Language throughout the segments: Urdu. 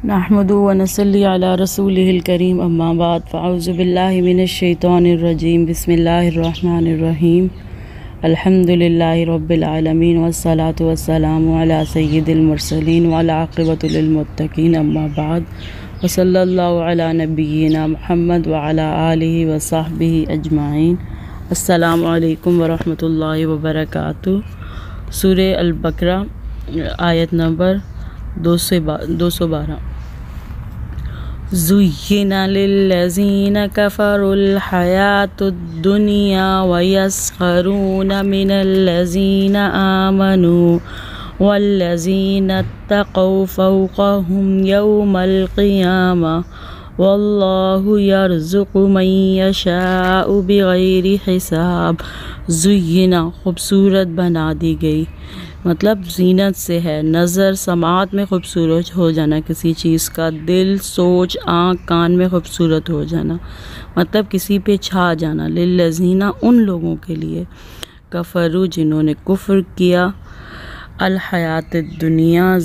نحمدہ و نصلی علی رسولہ الکریم اما بعد فاعوذ باللہ من الشیطان الرجیم بسم اللہ الرحمن الرحیم الحمد للہ رب العالمین والصلاة والسلام علی سید المرسلین والعاقبۃ للمتقین اما بعد وصلی اللہ علی نبینا محمد وعلی آلہ وصحبہ اجمعین۔ السلام علیکم ورحمۃ اللہ وبرکاتہ۔ سورہ البقرہ آیت نمبر 212۔ زُيِّنَ لِلَّذِينَ كَفَرُوا الْحَيَاةُ الدُّنْيَا وَيَسْخَرُونَ مِنَ الَّذِينَ آمَنُوا وَالَّذِينَ اتَّقَوْا فَوْقَهُمْ يَوْمَ الْقِيَامَةِ وَاللَّهُ يَرْزُقُ مَن يَشَاءُ بِغَيْرِ حِسَاب۔ زُيِّنَ خوبصورت بنا دی گئی، مطلب زینت سے ہے، نظر سماعت میں خوبصورت ہو جانا کسی چیز کا، دل سوچ آنکھ کان میں خوبصورت ہو جانا، مطلب کسی پہ چھا جانا۔ للذین ان لوگوں کے لیے، کفروا جنہوں نے کفر کیا، الحیات الدنیا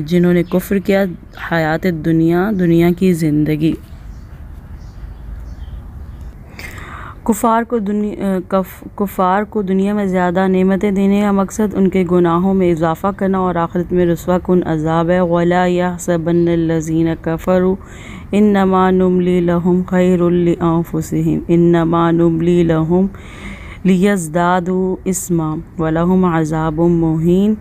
جنہوں نے کفر کیا حیات الدنیا دنیا کی زندگی۔ کفار کو دنیا میں زیادہ نعمتیں دینے کا مقصد ان کے گناہوں میں اضافہ کرنا اور آخرت میں رسوا کن عذاب ہے۔ وَلَا يَحْسَبَنَّ الَّذِينَ كَفَرُوا إِنَّمَا نُمْلِي لَهُمْ خَيْرٌ لِأَنفُسِهِمْ إِنَّمَا نُمْلِي لَهُمْ لِيَزْدَادُوا إِثْمًا وَلَهُمْ عَذَابٌ مُّهِينٌ،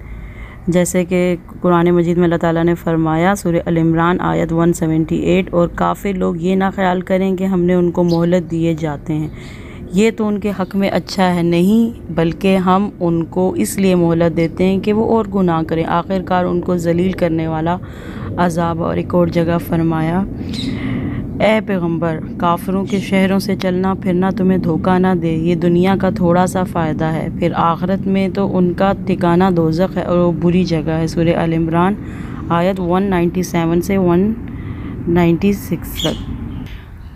جیسے کہ قرآن مجید میں اللہ تعالیٰ نے فرمایا سورہ ال عمران آیت 178، اور کافر لوگ یہ نہ خیال کریں کہ ہم نے ان کو مہلت دیے جاتے ہیں، یہ تو ان کے حق میں اچھا ہے، نہیں بلکہ ہم ان کو اس لیے مہلت دیتے ہیں کہ وہ اور گناہ کریں، آخرکار ان کو ذلیل کرنے والا عذاب۔ اور ایک اور جگہ فرمایا، اے پیغمبر کافروں کے شہروں سے چلنا پھرنا تمہیں دھوکہ نہ دے، یہ دنیا کا تھوڑا سا فائدہ ہے، پھر آخرت میں تو ان کا ٹھکانہ دوزخ ہے اور وہ بری جگہ ہے۔ سورہ ال عمران آیت 197 سے 196 تک۔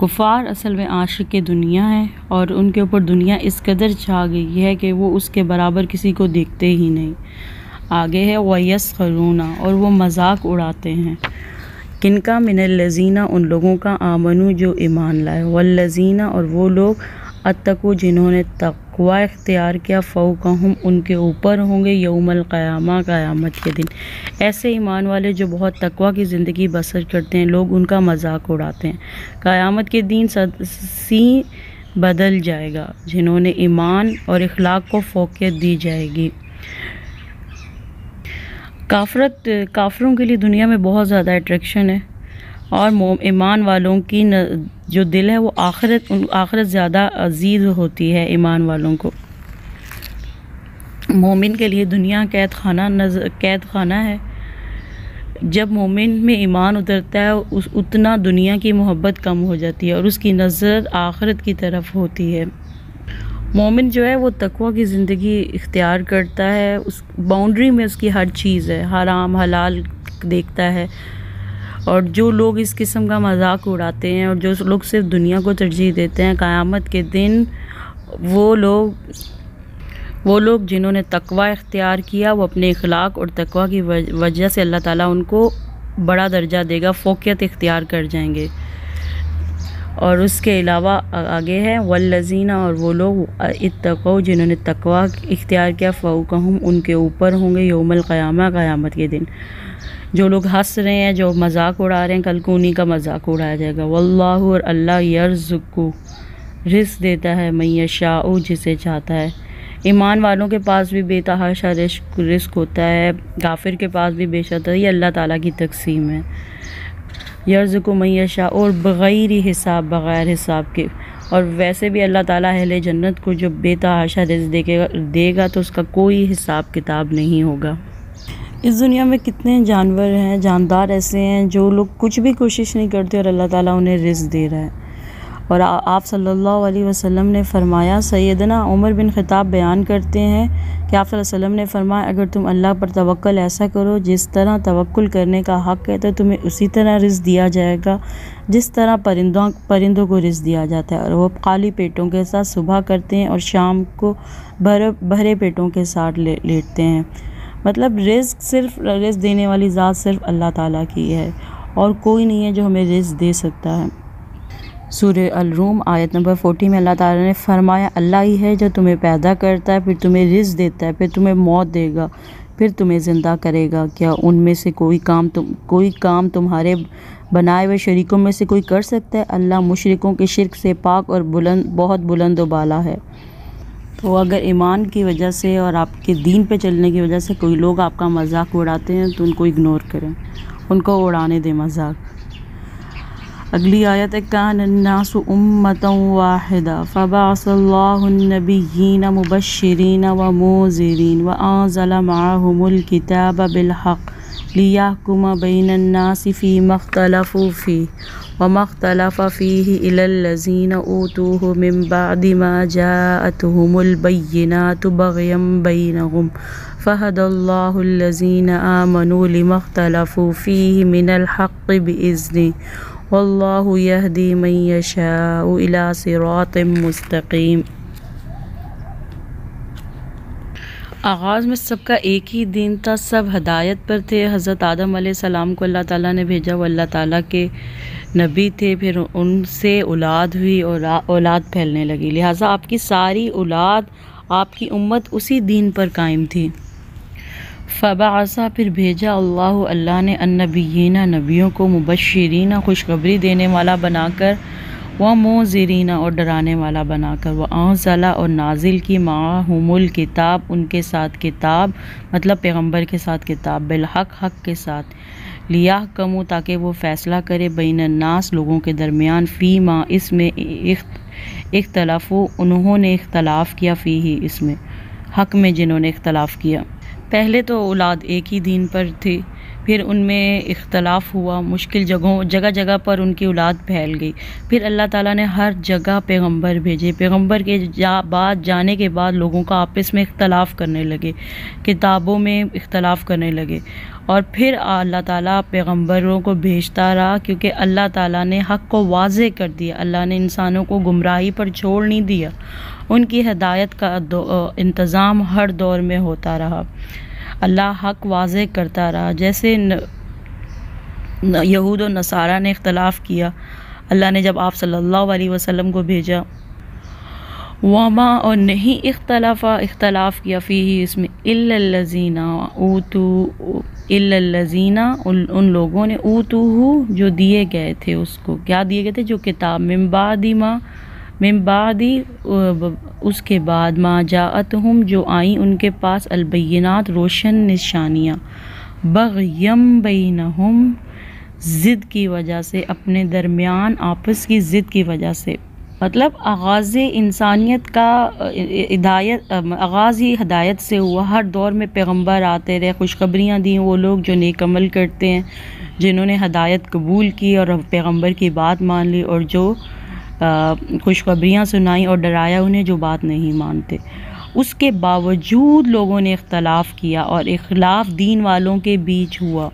کفار اصل میں عاشق دنیا ہے اور ان کے اوپر دنیا اس قدر چھا گئی ہے کہ وہ اس کے برابر کسی کو دیکھتے ہی نہیں۔ آگے ہے وَيَسْخَرُونَ، اور وہ مذاق اڑاتے ہیں، کن کا؟ من الذین ان لوگوں کا، آمنو جو ایمان لائے، والذین اور وہ لوگ اتقوا جنہوں نے تقوی اختیار کیا، فوقہم ان کے اوپر ہوں گے، یوم القیامہ قیامت کے دن۔ ایسے ایمان والے جو بہت تقوی کی زندگی بسر کرتے ہیں، لوگ ان کا مذاق اڑاتے ہیں، قیامت کے دن سی بدل جائے گا، جنہوں نے ایمان اور اخلاق کو فوقیت دی جائے گی۔ کافروں کے لیے دنیا میں بہت زیادہ اٹریکشن ہے، اور ایمان والوں کی جو دل ہے وہ آخرت زیادہ عزیز ہوتی ہے ایمان والوں کو۔ مومن کے لیے دنیا قید خانہ ہے، جب مومن میں ایمان اترتا ہے اتنا دنیا کی محبت کم ہو جاتی ہے اور اس کی نظر آخرت کی طرف ہوتی ہے۔ مومن جو ہے وہ تقوی کی زندگی اختیار کرتا ہے، اس باؤنڈری میں اس کی ہر چیز ہے، حرام حلال دیکھتا ہے۔ اور جو لوگ اس قسم کا مذاق اڑاتے ہیں اور جو لوگ صرف دنیا کو ترجیح دیتے ہیں، قیامت کے دن وہ لوگ جنہوں نے تقوی اختیار کیا، وہ اپنے اخلاق اور تقوی کی وجہ سے اللہ تعالیٰ ان کو بڑا درجہ دے گا، فوقیت اختیار کر جائیں گے۔ اور اس کے علاوہ آگے ہے والذین، اور وہ لوگ اتقوا جنہوں نے تقوی اختیار کیا، فوقہم ان کے اوپر ہوں گے، یوم القیامہ قیامت کے دن۔ جو لوگ ہنس رہے ہیں، جو مذاق اڑا رہے ہیں، کل کو انہی کا مذاق اڑایا جائے گا۔ واللہ، اور اللہ یرزق رزق دیتا ہے، من یشاء جسے چاہتا ہے۔ ایمان والوں کے پاس بھی بے تحاشا رزق ہوتا ہے، کافر کے پاس بھی بے شرط، یہ اللہ تعالیٰ کی تقسیم ہے۔ یرزق من یشاء، اور بغیر حساب، بغیر حساب کے۔ اور ویسے بھی اللہ تعالیٰ اہل جنت کو جو بے تحاشا رزق دے گا تو اس کا کوئی حساب کتاب نہیں ہوگا۔ اس دنیا میں کتنے جانور ہیں، جاندار ایسے ہیں جو لوگ کچھ بھی کوشش نہیں کرتے اور اللہ تعالیٰ انہیں رزق دے رہا ہے۔ اور آپ صلی اللہ علیہ وسلم نے فرمایا، سیدنا عمر بن خطاب بیان کرتے ہیں کہ آپ صلی اللہ علیہ وسلم نے فرمایا، اگر تم اللہ پر توکل ایسا کرو جس طرح توکل کرنے کا حق ہے تو تمہیں اسی طرح رزق دیا جائے گا جس طرح پرندوں کو رزق دیا جاتا ہے، اور وہ خالی پیٹوں کے ساتھ صبح کرتے ہیں اور شام کو بھرے پیٹوں کے ساتھ لیٹتے ہیں۔ مطلب رزق دینے والی ذات صرف اللہ تعالیٰ کی ہے، اور کوئی نہیں ہے جو ہمیں رزق دے سکتا ہے۔ سورہ الروم آیت نمبر 40 میں اللہ تعالیٰ نے فرمایا اللہ ہی ہے جو تمہیں پیدا کرتا ہے، پھر تمہیں رزق دیتا ہے، پھر تمہیں موت دے گا، پھر تمہیں زندہ کرے گا۔ کیا ان میں سے کوئی کام تمہارے بنائے ہوئے شریکوں میں سے کوئی کر سکتا ہے؟ اللہ مشرکوں کے شرک سے پاک اور بہت بلند و بالا ہے۔ تو اگر ایمان کی وجہ سے اور آپ کے دین پہ چلنے کی وجہ سے کوئی لوگ آپ کا مذاق اڑاتے ہیں تو ان کو اگنور کریں، ان کو اڑانے دیں مذاق۔ اگلی آیت ہے کان الناس امۃ واحدہ فبعث اللہ النبیین مبشرین ومنذرین وانزل معهم الکتاب بالحق لیحکم بین الناس فیما اختلفوا فیہ وما اختلف فیہ الا الذین اوتوہ من بعد ما جاءتہم البینات بغیا بینہم فہدی اللہ الذین آمنوا لما اختلفوا فیہ من الحق بإذنہ واللہ یہدی من یشاء الی صراط مستقیم۔ آغاز میں سب کا ایک ہی دین تھا، سب ہدایت پر تھے۔ حضرت آدم علیہ السلام کو اللہ تعالیٰ نے بھیجا، وہ اللہ تعالیٰ کے نبی تھے، پھر ان سے اولاد ہوئی اور اولاد پھیلنے لگی، لہٰذا آپ کی ساری اولاد، آپ کی امت اسی دین پر قائم تھی۔ فبعث پھر بھیجا اللہ نے النبیین نبیوں کو مبشرین خوشخبری دینے والا بنا کر، ومنذرین اور ڈرانے والا بنا کر، وانزل اور نازل کی معہم الکتاب ان کے ساتھ کتاب، مطلب پیغمبر کے ساتھ کتاب، بالحق حق کے ساتھ، لیحکموا تاکہ وہ فیصلہ کرے بین الناس لوگوں کے درمیان، فیما اس میں اختلافو انہوں نے اختلاف کیا، فیہ اس میں حق میں جنہوں نے اختلاف کیا۔ پہلے تو اولاد ایک ہی دین پر تھی، پھر ان میں اختلاف ہوا، مشکل جگہ جگہ پر ان کی اولاد پھیل گئی، پھر اللہ تعالیٰ نے ہر جگہ پیغمبر بھیجے، پیغمبر کے بعد جانے کے بعد لوگوں کا آپس میں اختلاف کرنے لگے، کتابوں میں اختلاف کرنے لگے، اور پھر اللہ تعالیٰ پیغمبروں کو بھیجتا رہا، کیونکہ اللہ تعالیٰ نے حق کو واضح کر دیا، اللہ نے انسانوں کو گمراہی پر چھوڑ نہیں دیا، ان کی ہدایت کا انتظام ہر دور میں ہوتا رہا، اللہ حق واضح کرتا رہا۔ جیسے یہود و نصارہ نے اختلاف کیا، اللہ نے جب آپ صلی اللہ علیہ وسلم کو بھیجا، وما اور نہیں اختلاف کیا فیہ اس میں الا الذین اوتوا الا الذین ان لوگوں نے اوتوہ جو دیے گئے تھے، اس کو کیا دیے گئے تھے؟ جو کتاب من بعد اس کے بعد ما جاءتہم جو آئیں ان کے پاس البینات روشن نشانیاں، بغیم بینہم ضد کی وجہ سے، اپنے درمیان آپس کی ضد کی وجہ سے، مطلب آغاز انسانیت کا آغاز ہی ہدایت سے ہوا، ہر دور میں پیغمبر آتے رہے، خوشخبریاں دیں وہ لوگ جو نیک عمل کرتے ہیں، جنہوں نے ہدایت قبول کی اور پیغمبر کی بات مان لی، اور جو خوشخبریاں سنائیں اور ڈرایا انہیں جو بات نہیں مانتے۔ اس کے باوجود لوگوں نے اختلاف کیا، اور اختلاف دین والوں کے بیچ ہوا۔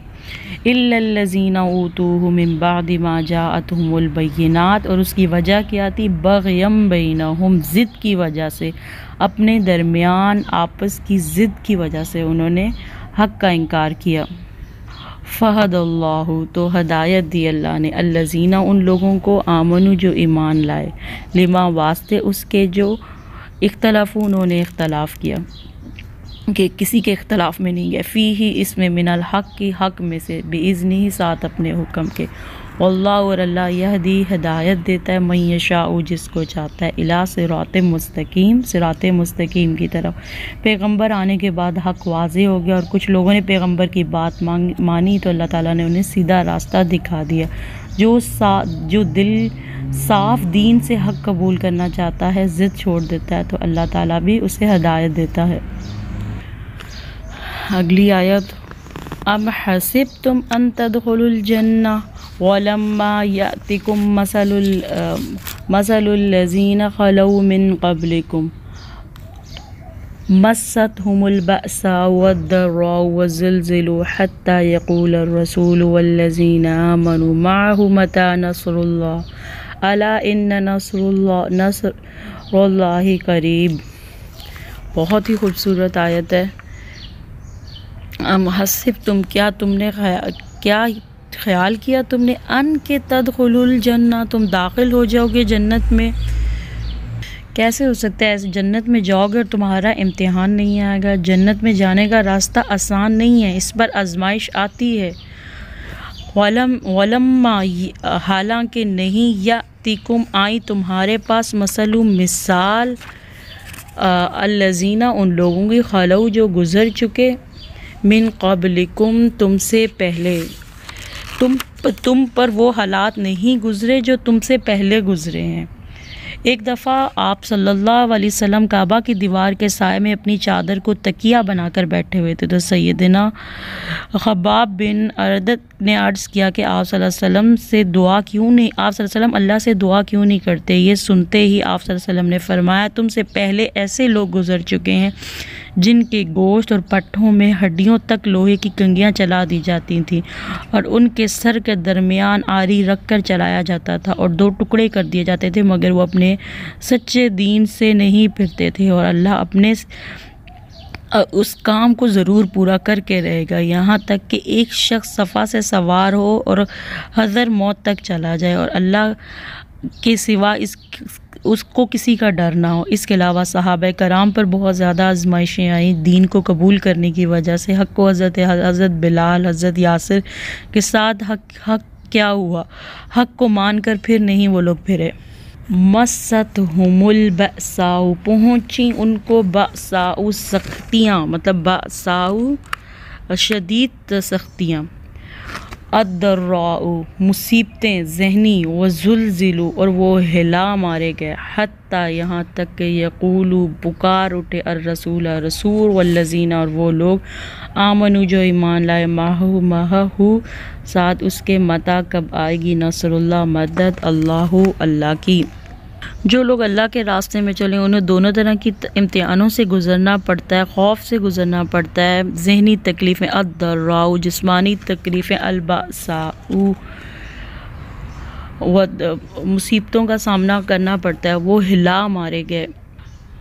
الا الذین اوتوہ من بعد ما جاءتہم البینات، اور اس کی وجہ کیا تھی؟ بغیم بینہم ضد کی وجہ سے، اپنے درمیان آپس کی ضد کی وجہ سے انہوں نے حق کا انکار کیا۔ فہد اللہ تو ہدایت دی اللہ نے، الذین ان لوگوں کو، آمنوا جو ایمان لائے، لما واسطے اس کے جو اختلاف انہوں نے اختلاف کیا، کہ کسی کے اختلاف میں نہیں گئے، فیہ اس میں من الحق کی حق میں سے، بإذنہ ساتھ اپنے حکم کے، واللہ اور اللہ یہدی ہدایت دیتا ہے، من یشاء جس کو چاہتا ہے، الی صراط مستقیم صراط مستقیم کی طرف۔ پیغمبر آنے کے بعد حق واضح ہو گیا، اور کچھ لوگوں نے پیغمبر کی بات مانی تو اللہ تعالیٰ نے انہیں سیدھا راستہ دکھا دیا۔ جو دل صاف دین سے حق قبول کرنا چاہتا ہے، ضد چھوڑ دیتا ہے، تو اللہ تعالیٰ بھی اسے ہدایت دیتا ہے۔ اگلی آیت ام حسبتم ان تدخلوا الجنہ ولما یأتکم مثل الذین خلوا من قبلکم مستهم البأساء والضراء وزلزلوا حتى يقول الرسول والذين آمنوا معه متى نصر الله ألا إن نصر الله قریب۔ بہت ہی خوبصورت آیت ہے۔ ام حسبتم کیا خیال کیا تم نے ان کے تدخلوا الجنہ، تم داخل ہو جاؤ گے جنت میں؟ کیسے ہو سکتا ہے ایسے؟ جنت میں جاؤ گے اور تمہارا امتحان نہیں آئے گا؟ جنت میں جانے کا راستہ آسان نہیں ہے، اس پر آزمائش آتی ہے۔ وَلَمَّا حالانکہ نہیں یَأْتِکُمْ آئی تمہارے پاس مثال الذین ان لوگوں کی خلو جو گزر چکے من قبلکم تم سے پہلے، تم پر وہ حالات نہیں گزرے جو تم سے پہلے گزرے ہیں۔ ایک دفعہ آپ صلی اللہ علیہ وسلم کعبہ کی دیوار کے سائے میں اپنی چادر کو تکیہ بنا کر بیٹھے ہوئے تھے، تو سیدنا خباب بن ارد نے عرض کیا کہ آپ صلی اللہ علیہ وسلم اللہ سے دعا کیوں نہیں کرتے؟ یہ سنتے ہی آپ صلی اللہ علیہ وسلم نے فرمایا تم سے پہلے ایسے لوگ گزر چکے ہیں جن کے گوشت اور پٹھوں میں ہڈیوں تک لوہے کی کنگھیاں چلا دی جاتی تھیں اور ان کے سر کے درمیان آری رکھ کر چلایا جاتا تھا اور 2 ٹکڑے کر دیے جاتے تھے، مگر وہ اپنے سچے دین سے نہیں پھرتے تھے اور اللہ اپنے اس کام کو ضرور پورا کر کے رہے گا، یہاں تک کہ ایک شخص صفا سے سوار ہو اور حضر موت تک چلا جائے اور اللہ کے سوا اس کو کسی کا ڈر نہ ہو۔ اس کے علاوہ صحابہ کرام پر بہت زیادہ آزمائشیں آئیں دین کو قبول کرنے کی وجہ سے۔ حق کو حضرت بلال، حضرت یاسر کے ساتھ حق کیا ہوا؟ حق کو مان کر پھر نہیں وہ لوگ پھرے۔ مَسَّتْهُمُ الْبَأْسَاءُ پہنچی ان کو بأساء سختیاں، مطلب بأساء شدید سختیاں، الضراء مصیبتیں ذہنی، وزلزلوا اور وہ ہلا مارے گئے، حتیٰ یہاں تک کہ یقولوا پکار اٹھے الرسول رسول والذین اور وہ لوگ آمنوا جو ایمان لائے معہ ساتھ اس کے متى کب آئے گی نصر اللہ مدد اللہ کی۔ جو لوگ اللہ کے راستے میں چلیں انہیں دونوں طرح کی امتحانوں سے گزرنا پڑتا ہے، خوف سے گزرنا پڑتا ہے، ذہنی تکلیفیں الضراء، جسمانی تکلیفیں البأساء، مصیبتوں کا سامنا کرنا پڑتا ہے، وہ ہلا مارے گئے۔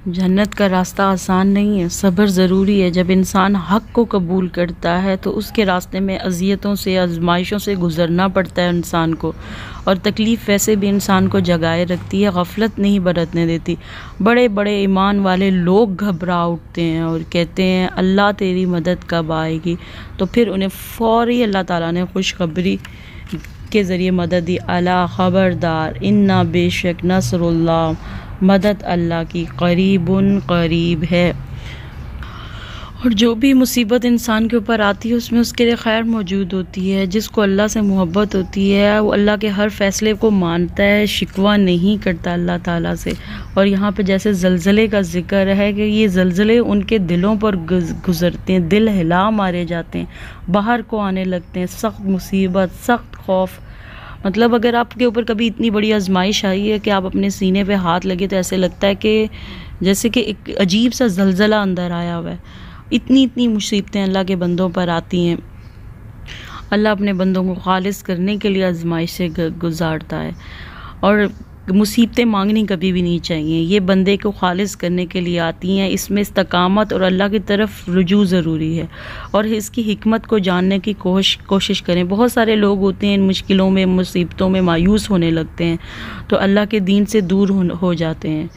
جنت کا راستہ آسان نہیں ہے، صبر ضروری ہے۔ جب انسان حق کو قبول کرتا ہے تو اس کے راستے میں اذیتوں سے، آزمائشوں سے گزرنا پڑتا ہے انسان کو، اور تکلیف ویسے بھی انسان کو جگائے رکھتی ہے، غفلت نہیں برتنے دیتی۔ بڑے بڑے ایمان والے لوگ گھبرا اٹھتے ہیں اور کہتے ہیں اللہ تیری مدد کب آئے گی، تو پھر انہیں فوری اللہ تعالیٰ نے خوشخبری کے ذریعے مدد دی، الا خبردار، انا بے شک نصر اللہ مدد اللہ کی قریب ہے۔ اور جو بھی مصیبت انسان کے اوپر آتی ہے اس میں اس کے لیے خیر موجود ہوتی ہے۔ جس کو اللہ سے محبت ہوتی ہے وہ اللہ کے ہر فیصلے کو مانتا ہے، شکوہ نہیں کرتا اللہ تعالیٰ سے۔ اور یہاں پہ جیسے زلزلے کا ذکر ہے کہ یہ زلزلے ان کے دلوں پر گزرتے ہیں، دل ہلا مارے جاتے ہیں، باہر کو آنے لگتے ہیں، سخت مصیبت، سخت خوف۔ مطلب اگر آپ کے اوپر کبھی اتنی بڑی آزمائش آئی ہے کہ آپ اپنے سینے پہ ہاتھ لگے تو ایسے لگتا ہے کہ جیسے کہ ایک عجیب سا زلزلہ اندر آیا ہوا ہے۔ اتنی مصیبتیں اللہ کے بندوں پر آتی ہیں۔ اللہ اپنے بندوں کو خالص کرنے کے لیے آزمائش سے گزارتا ہے، اور مصیبتیں مانگنی کبھی بھی نہیں چاہیے، یہ بندے کو خالص کرنے کے لیے آتی ہیں۔ اس میں استقامت اور اللہ کی طرف رجوع ضروری ہے، اور اس کی حکمت کو جاننے کی کوشش کریں۔ بہت سارے لوگ ہوتے ہیں ان مشکلوں میں، مصیبتوں میں مایوس ہونے لگتے ہیں تو اللہ کے دین سے دور ہو جاتے ہیں۔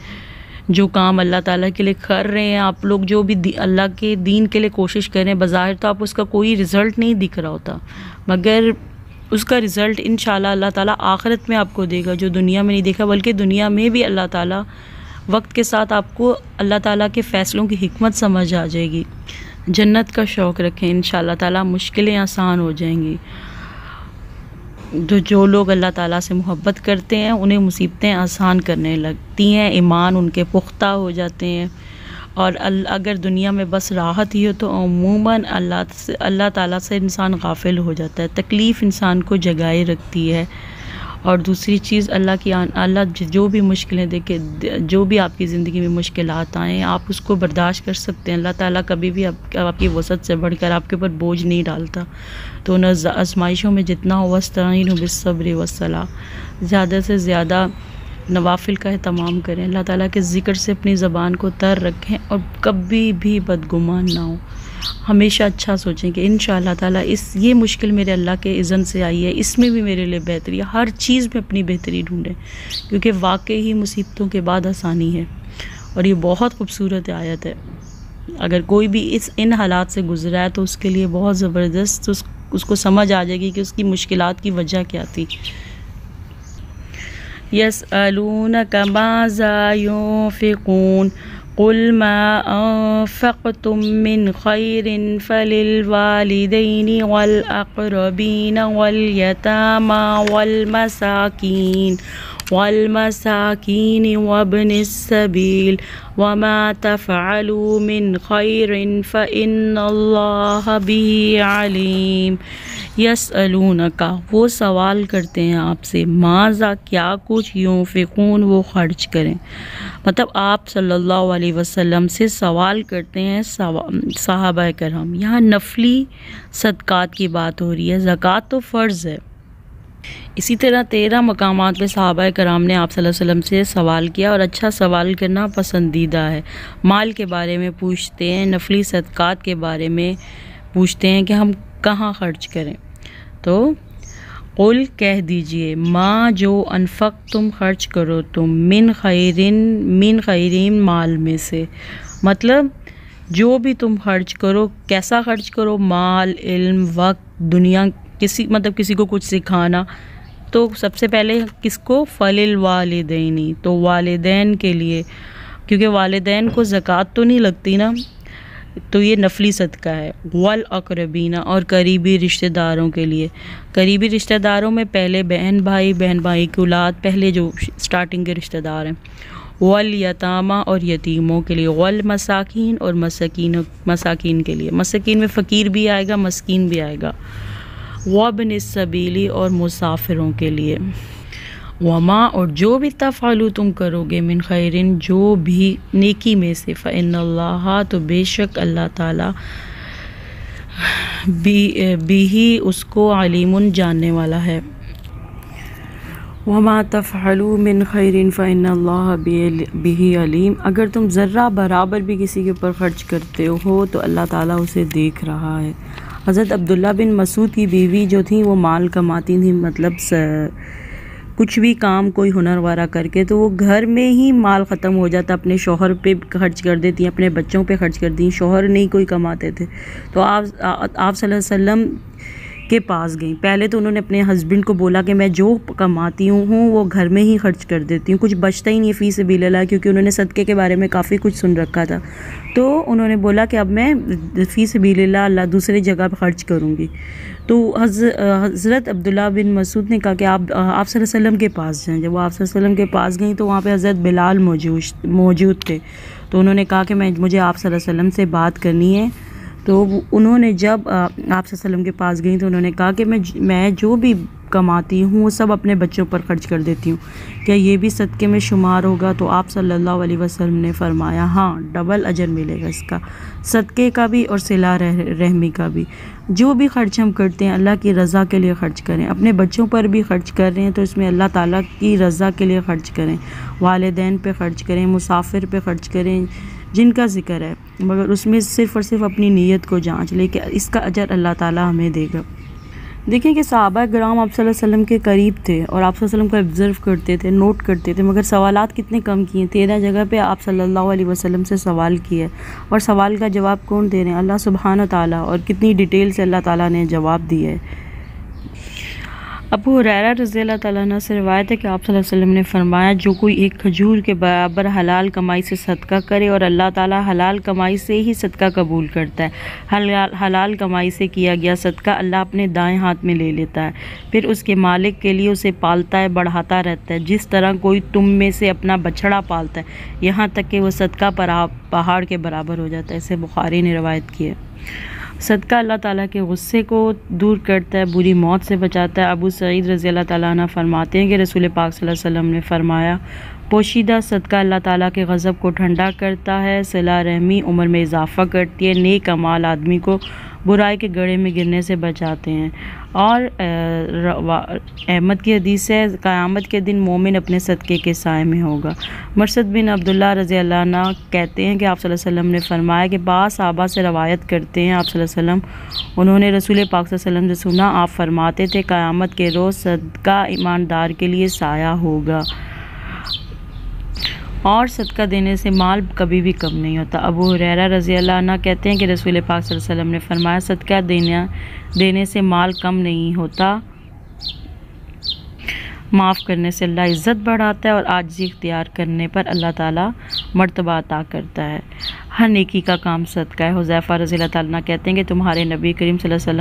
جو کام اللہ تعالیٰ کے لیے کر رہے ہیں آپ لوگ، جو بھی اللہ کے دین کے لیے کوشش کریں، بظاہر تو آپ اس کا کوئی رزلٹ نہیں دکھ رہا ہوتا، مگر اس کا رزلٹ انشاءاللہ اللہ تعالیٰ آخرت میں آپ کو دے گا، جو دنیا میں نہیں دیکھا، بلکہ دنیا میں بھی اللہ تعالیٰ وقت کے ساتھ آپ کو اللہ تعالیٰ کے فیصلوں کی حکمت سمجھ آ جائے گی۔ جنت کا شوق رکھیں، انشاءاللہ تعالیٰ مشکلیں آسان ہو جائیں گی۔ جو لوگ اللہ تعالیٰ سے محبت کرتے ہیں انہیں مصیبتیں آسان کرنے لگتی ہیں، ایمان ان کے پختہ ہو جاتے ہیں، اور اگر دنیا میں بس راحت ہی ہو تو عموماً اللہ تعالیٰ سے انسان غافل ہو جاتا ہے، تکلیف انسان کو جگائے رکھتی ہے۔ اور دوسری چیز اللہ جو بھی مشکلیں دیکھے، جو بھی آپ کی زندگی میں مشکلات آئیں آپ اس کو برداشت کر سکتے ہیں۔ اللہ تعالیٰ کبھی بھی آپ کی وسعت سے بڑھ کر آپ کے اوپر بوجھ نہیں ڈالتا۔ تو ان آزمائشوں میں جتنا ہو واستعینوا بالصبر والصلاۃ، زیادہ سے زیادہ نوافل کا اہتمام کریں، اللہ تعالیٰ کے ذکر سے اپنی زبان کو تر رکھیں اور کبھی بھی بدگمان نہ ہوں۔ ہمیشہ اچھا سوچیں کہ انشاءاللہ تعالیٰ یہ مشکل میرے اللہ کے اذن سے آئی ہے، اس میں بھی میرے لیے بہتری ہے۔ ہر چیز میں اپنی بہتری ڈھونڈیں، کیونکہ واقعی ہی مصیبتوں کے بعد آسانی ہے، اور یہ بہت خوبصورت آیت ہے۔ اگر کوئی بھی ان حالات سے گزرا ہے تو اس کے لیے بہت زبردست اس کو سمجھ آ جائے گی کہ اس کی مشکلات کی وجہ کیا تھی۔ يَسْأَلُونَكَ مَاذَا يُنْفِقُونَ قُلْ مَا أَنفَقْتُم مِّنْ خَيْرٍ فَلِلْوَالِدَيْنِ وَالْأَقْرَبِينَ وَالْيَتَامَى وَالْمَسَاكِينِ وَابْنِ السَّبِيلِ وَمَا تَفْعَلُوا مِنْ خَيْرٍ فَإِنَّ اللَّهَ بِهِ عَلِيمٌ۔ یسألونکا، وہ سوال کرتے ہیں آپ سے، ماذا، کیا کچھ، ينفقون، وہ خرچ کریں، مطلب آپ صلی اللہ علیہ وسلم سے سوال کرتے ہیں صحابہ کرام۔ یہاں نفلی صدقات کی بات ہو رہی ہے، زکوٰۃ تو فرض ہے۔ اسی طرح 13 مقامات پہ صحابہ کرام نے آپ صلی اللہ علیہ وسلم سے سوال کیا، اور اچھا سوال کرنا پسندیدہ ہے۔ مال کے بارے میں پوچھتے ہیں، نفلی صدقات کے بارے میں پوچھتے ہیں کہ ہم کہاں خرچ کریں۔ تو قل، کہہ دیجئے، ما، جو، انفق، تم خرچ کرو تم، من خیرین، مال میں سے، مطلب جو بھی تم خرچ کرو، کیسا خرچ کرو، مال، علم، وقت، دنیا، کسی کو کچھ سکھانا، تو سب سے پہلے کس کو، فَلِلْوَالِدَيْنِ، تو والدین کے لیے، کیونکہ والدین کو زکوٰۃ تو نہیں لگتی نا، تو یہ نفلی صدقہ ہے۔ والاقربین، اور قریبی رشتہ داروں کے لیے، قریبی رشتہ داروں میں پہلے بہن بھائی کی اولاد، پہلے جو سٹارٹنگ کے رشتہ دار ہیں۔ والیتامہ، اور یتیموں کے لیے۔ والمساکین، اور مساکین کے لیے، مساکین میں فقیر بھی آئے گا، مسکین بھی آئے گا۔ وابن السبیل، اور مسافروں کے لیے۔ وما، اور جو بھی تفعلوا، تم کرو گے، من خیرن، جو بھی نیکی میں سے، فإن اللہ، تو بے شک اللہ تعالیٰ، بھی اس کو علیم، جاننے والا ہے۔ وما تفعلوا من خیر فإن اللہ بہ علیم، اگر تم ذرہ برابر بھی کسی کے اوپر خرچ کرتے ہو تو اللہ تعالیٰ اسے دیکھ رہا ہے۔ حضرت عبداللہ بن مسعود کی بیوی جو تھیں وہ مال کماتی تھیں، مطلب کچھ بھی کام، کوئی ہنر وغیرہ کر کے، تو وہ گھر میں ہی مال ختم ہو جاتا، اپنے شوہر پہ خرچ کر دیتی ہیں، اپنے بچوں پہ خرچ کر دی، شوہر نہیں کوئی کماتے تھے، تو آپ صلی اللہ علیہ وسلم کے پاس گئیں۔ پہلے تو انہوں نے اپنے ہسبینڈ کو بولا کہ میں جو کماتی ہوں وہ گھر میں ہی خرچ کر دیتی ہوں، کچھ بچتا ہی نہیں فی سبیل اللہ، کیونکہ انہوں نے صدقے کے بارے میں کافی کچھ سن رکھا تھا، تو انہوں نے بولا کہ اب میں فی سبیل اللہ دوسری جگہ پہ خرچ کروں گی۔ تو حضرت عبداللہ بن مسعود نے کہا کہ آپ صلی اللہ علیہ وسلم کے پاس جائیں۔ جب وہ آپ صلی اللہ علیہ وسلم کے پاس گئیں تو وہاں پہ حضرت بلال موجود تھے، تو انہوں نے کہا کہ مجھے آپ صلی اللہ علیہ وسلم سے بات کرنی ہے۔ تو انہوں نے جب آپ صلی اللہ علیہ وسلم کے پاس گئیں تو انہوں نے کہا کہ میں جو بھی کماتی ہوں وہ سب اپنے بچوں پر خرچ کر دیتی ہوں، کیا یہ بھی صدقے میں شمار ہوگا؟ تو آپ صلی اللہ علیہ وسلم نے فرمایا ہاں، ڈبل اجر ملے گا اس کا، صدقے کا بھی اور صلہ رحمی کا بھی۔ جو بھی خرچ ہم کرتے ہیں اللہ کی رضا کے لیے خرچ کریں، اپنے بچوں پر بھی خرچ کر رہے ہیں تو اس میں اللہ تعالیٰ کی رضا کے لیے خرچ کریں، والدین پہ خرچ کریں، مسافر پہ خرچ کریں جن کا ذکر ہے، مگر اس میں صرف اور صرف اپنی نیت کو جانچ لے کہ اس کا اجر اللہ تعالیٰ ہمیں دے گا۔ دیکھیں کہ صحابہ کرام آپ صلی اللہ علیہ وسلم کے قریب تھے اور آپ صلی اللہ علیہ وسلم کو آبزرو کرتے تھے، نوٹ کرتے تھے، مگر سوالات کتنے کم کیے، 13 جگہ پہ آپ صلی اللہ علیہ وسلم سے سوال کیے، اور سوال کا جواب کون دے رہے ہیں؟ اللہ سبحانہ تعالیٰ، اور کتنی ڈیٹیل سے اللہ تعالیٰ نے جواب دیا ہے۔ ابو ہریرہ رضی اللہ تعالیٰ عنہ سے روایت ہے کہ آپ صلی اللہ علیہ وسلم نے فرمایا، جو کوئی ایک کھجور کے برابر حلال کمائی سے صدقہ کرے، اور اللہ تعالیٰ حلال کمائی سے ہی صدقہ قبول کرتا ہے، حلال کمائی سے کیا گیا صدقہ اللہ اپنے دائیں ہاتھ میں لے لیتا ہے، پھر اس کے مالک کے لیے اسے پالتا ہے، بڑھاتا رہتا ہے، جس طرح کوئی تم میں سے اپنا بچڑا پالتا ہے، یہاں تک کہ وہ صدقہ پہاڑ کے برابر ہو جاتا ہے۔ اسے بخاری نے روایت کی ہے۔ صدقہ اللہ تعالیٰ کے غصے کو دور کرتا ہے، بری موت سے بچاتا ہے۔ ابو سعید رضی اللہ تعالیٰ عنہ فرماتے ہیں کہ رسول پاک صلی اللہ علیہ وسلم نے فرمایا، پوشیدہ صدقہ اللہ تعالیٰ کے غضب کو ٹھنڈا کرتا ہے، صلہ رحمی عمر میں اضافہ کرتی ہے، نیک اعمال آدمی کو برائی کے گڑھے میں گرنے سے بچاتے ہیں۔ اور احمد کی حدیث ہے، قیامت کے دن مومن اپنے صدقے کے سائے میں ہوگا۔ مرثد بن عبداللہ رضی اللہ عنہ کہتے ہیں کہ آپ صلی اللہ علیہ وسلم نے فرمایا کہ بعض صحابہ سے روایت کرتے ہیں، آپ صلی اللہ علیہ وسلم انہوں نے رسول پاک صلی اللہ علیہ وسلم سے سنا، آپ فرماتے تھے قیامت کے روز صدقہ ایماندار کے لیے سایہ ہوگا، اور صدقہ دینے سے مال کبھی بھی کم نہیں ہوتا۔ ابو ہریرہ رضی اللہ عنہ کہتے ہیں کہ رسول پاک صلی اللہ علیہ وسلم نے فرمایا، صدقہ دینے سے مال کم نہیں ہوتا، معاف کرنے سے اللہ عزت بڑھاتا ہے، اور عاجزی اختیار کرنے پر اللہ تعالیٰ مرتبہ عطا کرتا ہے۔ ہر نیکی کا کام صدقہ ہے۔ حذیفہ رضی اللہ تعالیٰ عنہ کہتے ہیں کہ تمہارے نبی کریم صلی اللہ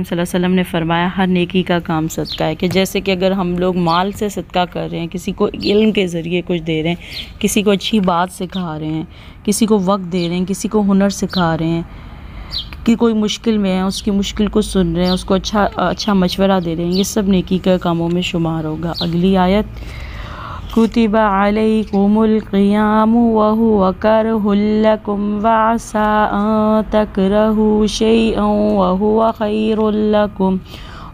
علیہ وسلم نے فرمایا، ہر نیکی کا کام صدقہ ہے، کہ جیسے کہ اگر ہم لوگ مال سے صدقہ کر رہے ہیں، کسی کو علم کے ذریعے کچھ دے رہے ہیں، کسی کو اچھی بات سکھا رہے ہیں، کسی کو وقت دے رہے ہیں، کسی کو ہنر سکھا رہے ہیں، کہ کوئی مشکل میں ہے اس کی مشکل کو سن رہے ہیں، اس کو اچھا مشورہ دے رہے ہیں، یہ سب نیکی کے کاموں میں شمار ہوگا۔ اگلی آیت، کتب علیکم القیام وہو کرہ لکم وعسى ان تکرہوا شیئا وہو خیر لکم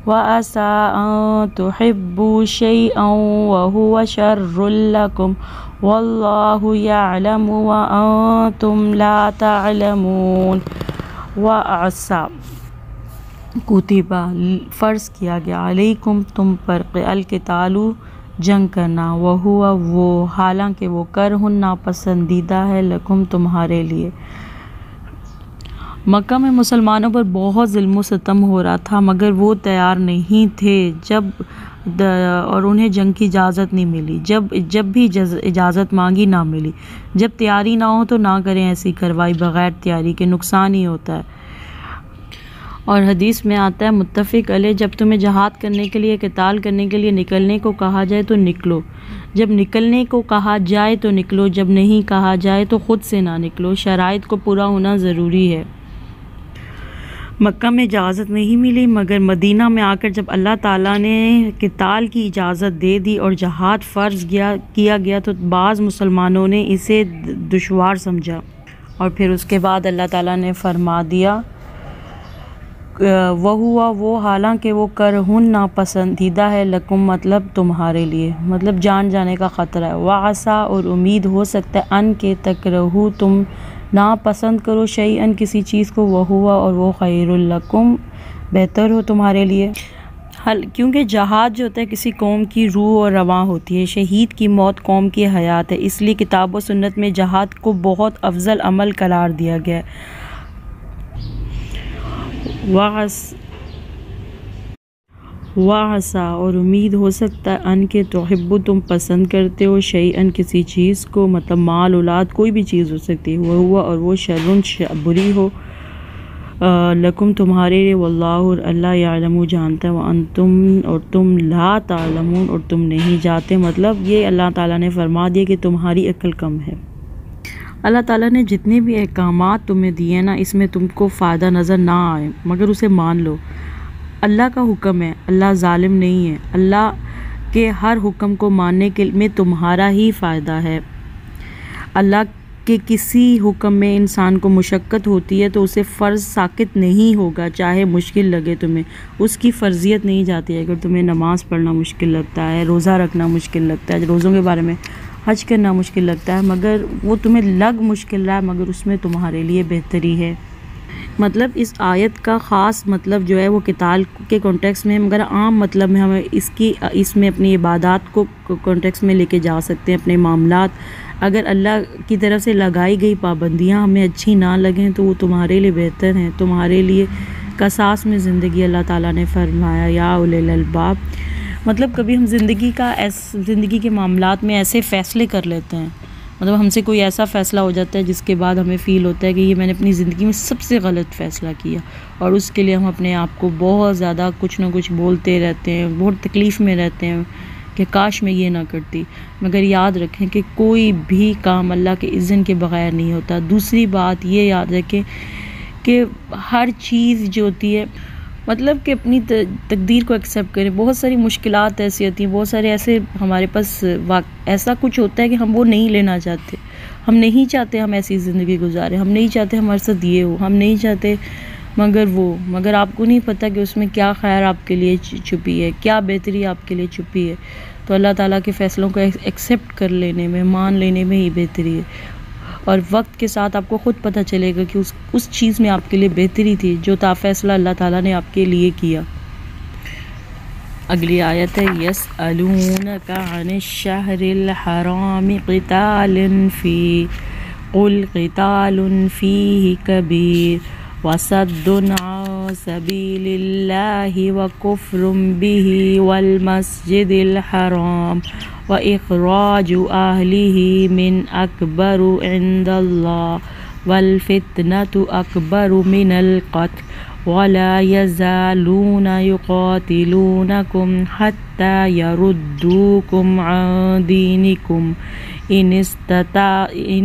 وعسى ان تحبوا شیئا وہو شر لکم واللہ یعلم وانتم لا تعلمون۔ وعسى کتبہ فرض کیا گیا، علیکم تم پر، القتال جنگ کرنا، وہ حالانکہ وہ کرہ ناپسندیدہ ہے، لکم تمہارے لیے۔ مکہ میں مسلمانوں پر بہت ظلم و ستم ہو رہا تھا، مگر وہ تیار نہیں تھے اور انہیں جنگ کی اجازت نہیں ملی، جب بھی اجازت مانگی نہ ملی۔ جب تیاری نہ ہو تو نہ کریں ایسی کارروائی بغیر تیاری کے، نقصان ہی ہوتا ہے۔ اور حدیث میں آتا ہے متفق علیہ، جب تمہیں جہاد کرنے کے لیے، قتال کرنے کے لیے نکلنے کو کہا جائے تو نکلو، جب نکلنے کو کہا جائے تو نکلو، جب نہیں کہا جائے تو خود سے نہ نکلو، شرائط کو پورا ہونا ضروری ہے۔ مکہ میں اجازت نہیں ملی، مگر مدینہ میں آ کر جب اللہ تعالیٰ نے قتال کی اجازت دے دی اور جہاد فرض کیا گیا تو بعض مسلمانوں نے اسے دشوار سمجھا، اور پھر اس کے بعد اللہ تعالیٰ نے فرما دیا، وہ حالانکہ وہ کرہن ناپسندیدہ ہے، لکم مطلب تمہارے لیے، مطلب جان جانے کا خطرہ ہے، وعسیٰ اور امید ہو سکتا ہے، ان کے تکرہو تم ناپسند کرو، شیئن کسی چیز کو، وہو اور وہ خیر لکم بہتر ہو تمہارے لیے۔ کیونکہ جہاد جو ہوتا ہے کسی قوم کی روح اور رواں ہوتی ہے، شہید کی موت قوم کی حیات ہے، اس لیے کتاب و سنت میں جہاد کو بہت افضل عمل قرار دیا گیا ہے۔ وعسیٰ اور امید ہو سکتا ہے، ان کے تحب تم پسند کرتے ہو، شیئن کسی چیز کو، مطلب مال اولاد کوئی بھی چیز ہو سکتی ہے، وہ اور وہ شرن بری ہو، لکم تمہارے لیے، واللہ اللہ یعلم جانتا ہے، وانتم اور تم لا تعلمون اور تم نہیں جانتے، مطلب یہ اللہ تعالیٰ نے فرما دیا کہ تمہاری عقل کم ہے۔ اللہ تعالیٰ نے جتنے بھی احکامات تمہیں دیے نا، اس میں تم کو فائدہ نظر نہ آئے مگر اسے مان لو، اللہ کا حکم ہے، اللہ ظالم نہیں ہے، اللہ کے ہر حکم کو ماننے میں تمہارا ہی فائدہ ہے۔ اللہ کے کسی حکم میں انسان کو مشقت ہوتی ہے تو اسے فرض ساقط نہیں ہوگا، چاہے مشکل لگے تمہیں، اس کی فرضیت نہیں جاتی ہے۔ اگر تمہیں نماز پڑھنا مشکل لگتا ہے، روزہ رکھنا مشکل لگتا ہے، روزوں کے بارے میں حج کرنا مشکل لگتا ہے، مگر وہ تمہیں لگ مشکل رہا ہے، مگر اس میں تمہارے لیے بہتری ہے۔ مطلب اس آیت کا خاص مطلب جو ہے وہ قتال کے کانٹیکس میں ہے، مگر عام مطلب میں ہمیں اس میں اپنی عبادات کو کانٹیکس میں لے کے جا سکتے ہیں، اپنے معاملات۔ اگر اللہ کی طرف سے لگائی گئی پابندیاں ہمیں اچھی نہ لگیں تو وہ تمہارے لیے بہتر ہیں، تمہارے لیے قصاص میں زندگی اللہ تعالیٰ نے فرمایا، یا اولی الالباب۔ مطلب کبھی ہم زندگی کے معاملات میں ایسے فیصلے کر لیتے ہیں، مطلب ہم سے کوئی ایسا فیصلہ ہو جاتا ہے جس کے بعد ہمیں فیل ہوتا ہے کہ یہ میں نے اپنی زندگی میں سب سے غلط فیصلہ کیا، اور اس کے لیے ہم اپنے آپ کو بہت زیادہ کچھ نہ کچھ بولتے رہتے ہیں، بہت تکلیف میں رہتے ہیں کہ کاش میں یہ نہ کرتی۔ مگر یاد رکھیں کہ کوئی بھی کام اللہ کے اذن کے بغیر نہیں ہوتا۔ دوسری بات یہ یاد رکھیں کہ ہر چیز جو ہوتی ہے مطلب کہ اپنی تقدیر کو ایکسیپٹ کریں. بہت ساری مشکلات ایسی ہوتی ہیں, بہت سارے ایسے ہمارے پاس ایسا کچھ ہوتا ہے کہ ہم وہ نہیں لینا چاہتے. ہم نہیں چاہتے ہم ایسی زندگی گزاریں, ہم نہیں چاہتے ہمارے ساتھ یہ ہو, ہم نہیں چاہتے مگر آپ کو نہیں پتہ کہ اس میں کیا خیر آپ کے لیے چھپی ہے, کیا بہتری آپ کے لیے چھپی ہے. تو اللہ تعالیٰ کے فیصلوں کو ایکسیپٹ کر لینے میں, مان لینے میں ہی بہتری ہے. اور وقت کے ساتھ آپ کو خود پتہ چلے گا کہ اس چیز میں آپ کے لیے بہتری تھی جو فیصلہ اللہ تعالیٰ نے آپ کے لیے کیا. اگلی آیت ہے یسألونک عن الشہر الحرام قتال فیہ قل قتال فیہ کبیر وصد عن سبیل اللہ وکفر بہ والمسجد الحرام وإخراج أهله من أكبر عند الله والفتنة أكبر من القتل ولا يزالون يقاتلونكم حتى يردوكم عن دينكم إن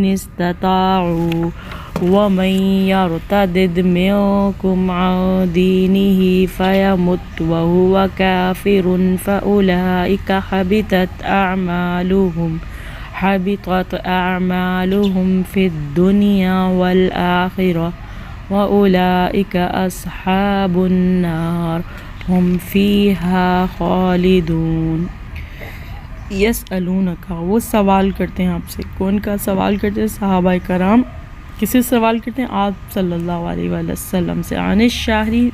استطاعوا ومن يرتد منكم عن دينه فيمت وهو كافر فأولئك حبطت أعمالهم في الدنيا والآخرة وأولئك أصحاب النار هم فيها خالدون. یسألونک, وہ سوال کرتے ہیں آپ سے. کون کا سوال کرتے ہیں؟ صحابہ کرام. کسی سوال کرتے ہیں؟ آپ صلی اللہ علیہ وآلہ وسلم سے. عن الشہری,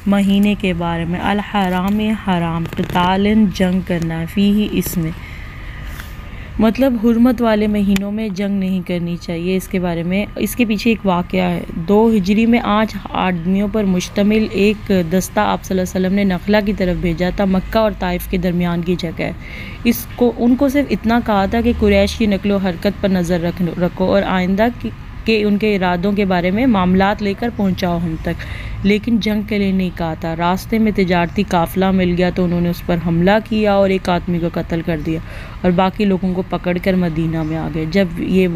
مہینے کے بارے میں. الحرام, حرام. قتال, جنگ کرنا. فیہ, اس میں. مطلب حرمت والے مہینوں میں جنگ نہیں کرنی چاہیے. اس کے بارے میں اس کے پیچھے ایک واقعہ ہے. 2 ہجری میں 8 آدمیوں پر مشتمل ایک دستہ آپ صلی اللہ علیہ وسلم نے نخلا کی طرف بھیجا تھا. مکہ اور طائف کے درمیان کی جگہ ہے. ان کو صرف اتنا کہا تھا کہ قریش کی نقل و حرکت پر نظر رکھو اور آئندہ کہ ان کے ارادوں کے بارے میں معاملات لے کر پہنچاؤ ہم تک, لیکن جنگ کے لیے نہیں کہا تھا. راستے میں تجارتی قافلہ مل گیا تو انہوں نے اس پر حملہ کیا اور ایک آدمی کو قتل کر دیا اور باقی لوگوں کو پکڑ کر مدینہ میں آ گئے. جب یہ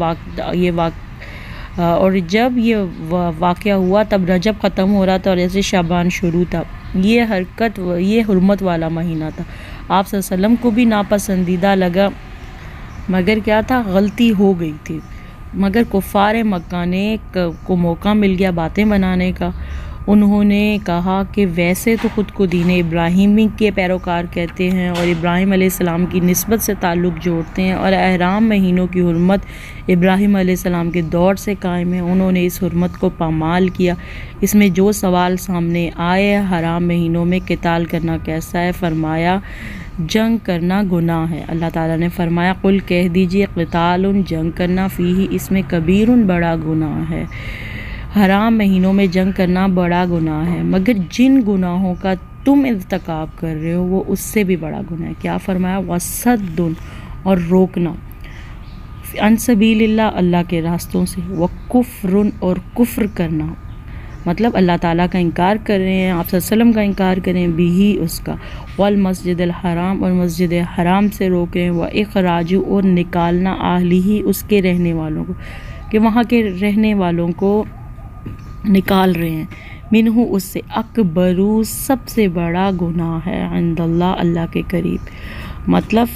واقعہ ہوا تب رجب ختم ہو رہا تھا اور ایسے شعبان شروع تھا. یہ حرمت والا مہینہ تھا. آپ صلی اللہ علیہ وسلم کو بھی ناپسندیدہ لگا, مگر کیا تھا, غلطی ہو گئی تھی. مگر کفار مکہ نے کو موقع مل گیا باتیں بنانے کا. انہوں نے کہا کہ ویسے تو خود کو دین ابراہیمی کے پیروکار کہتے ہیں اور ابراہیم علیہ السلام کی نسبت سے تعلق جوڑتے ہیں اور احرام مہینوں کی حرمت ابراہیم علیہ السلام کے دور سے قائم ہے. انہوں نے اس حرمت کو پامال کیا. اس میں جو سوال سامنے آئے, حرام مہینوں میں قتال کرنا کیسا ہے؟ فرمایا جنگ کرنا گناہ ہے. اللہ تعالیٰ نے فرمایا قل, کہہ دیجئے, قتال, جنگ کرنا, فیہ, اس میں کبیر, بڑا گناہ ہے. حرام مہینوں میں جنگ کرنا بڑا گناہ ہے, مگر جن گناہوں کا تم ارتکاب کر رہے ہو وہ اس سے بھی بڑا گناہ ہے. کیا فرمایا؟ وصد, اور روکنا, عن سبیل اللہ, اللہ کے راستوں سے, وکفر, اور کفر کرنا, مطلب اللہ تعالیٰ کا انکار کر رہے ہیں, آپ صلی اللہ علیہ وسلم کا انکار کریں, بھی اس کا, والمسجد الحرام, اور مسجد حرام سے روکیں, واخراج, اور نکالنا, اہلہ, اس کے رہنے والوں کو, کہ وہاں کے رہنے والوں کو نکال رہے ہیں, منہ, اس سے, اکبرو, سب سے بڑا گناہ ہے, عند اللہ, اللہ کے قریب. مطلب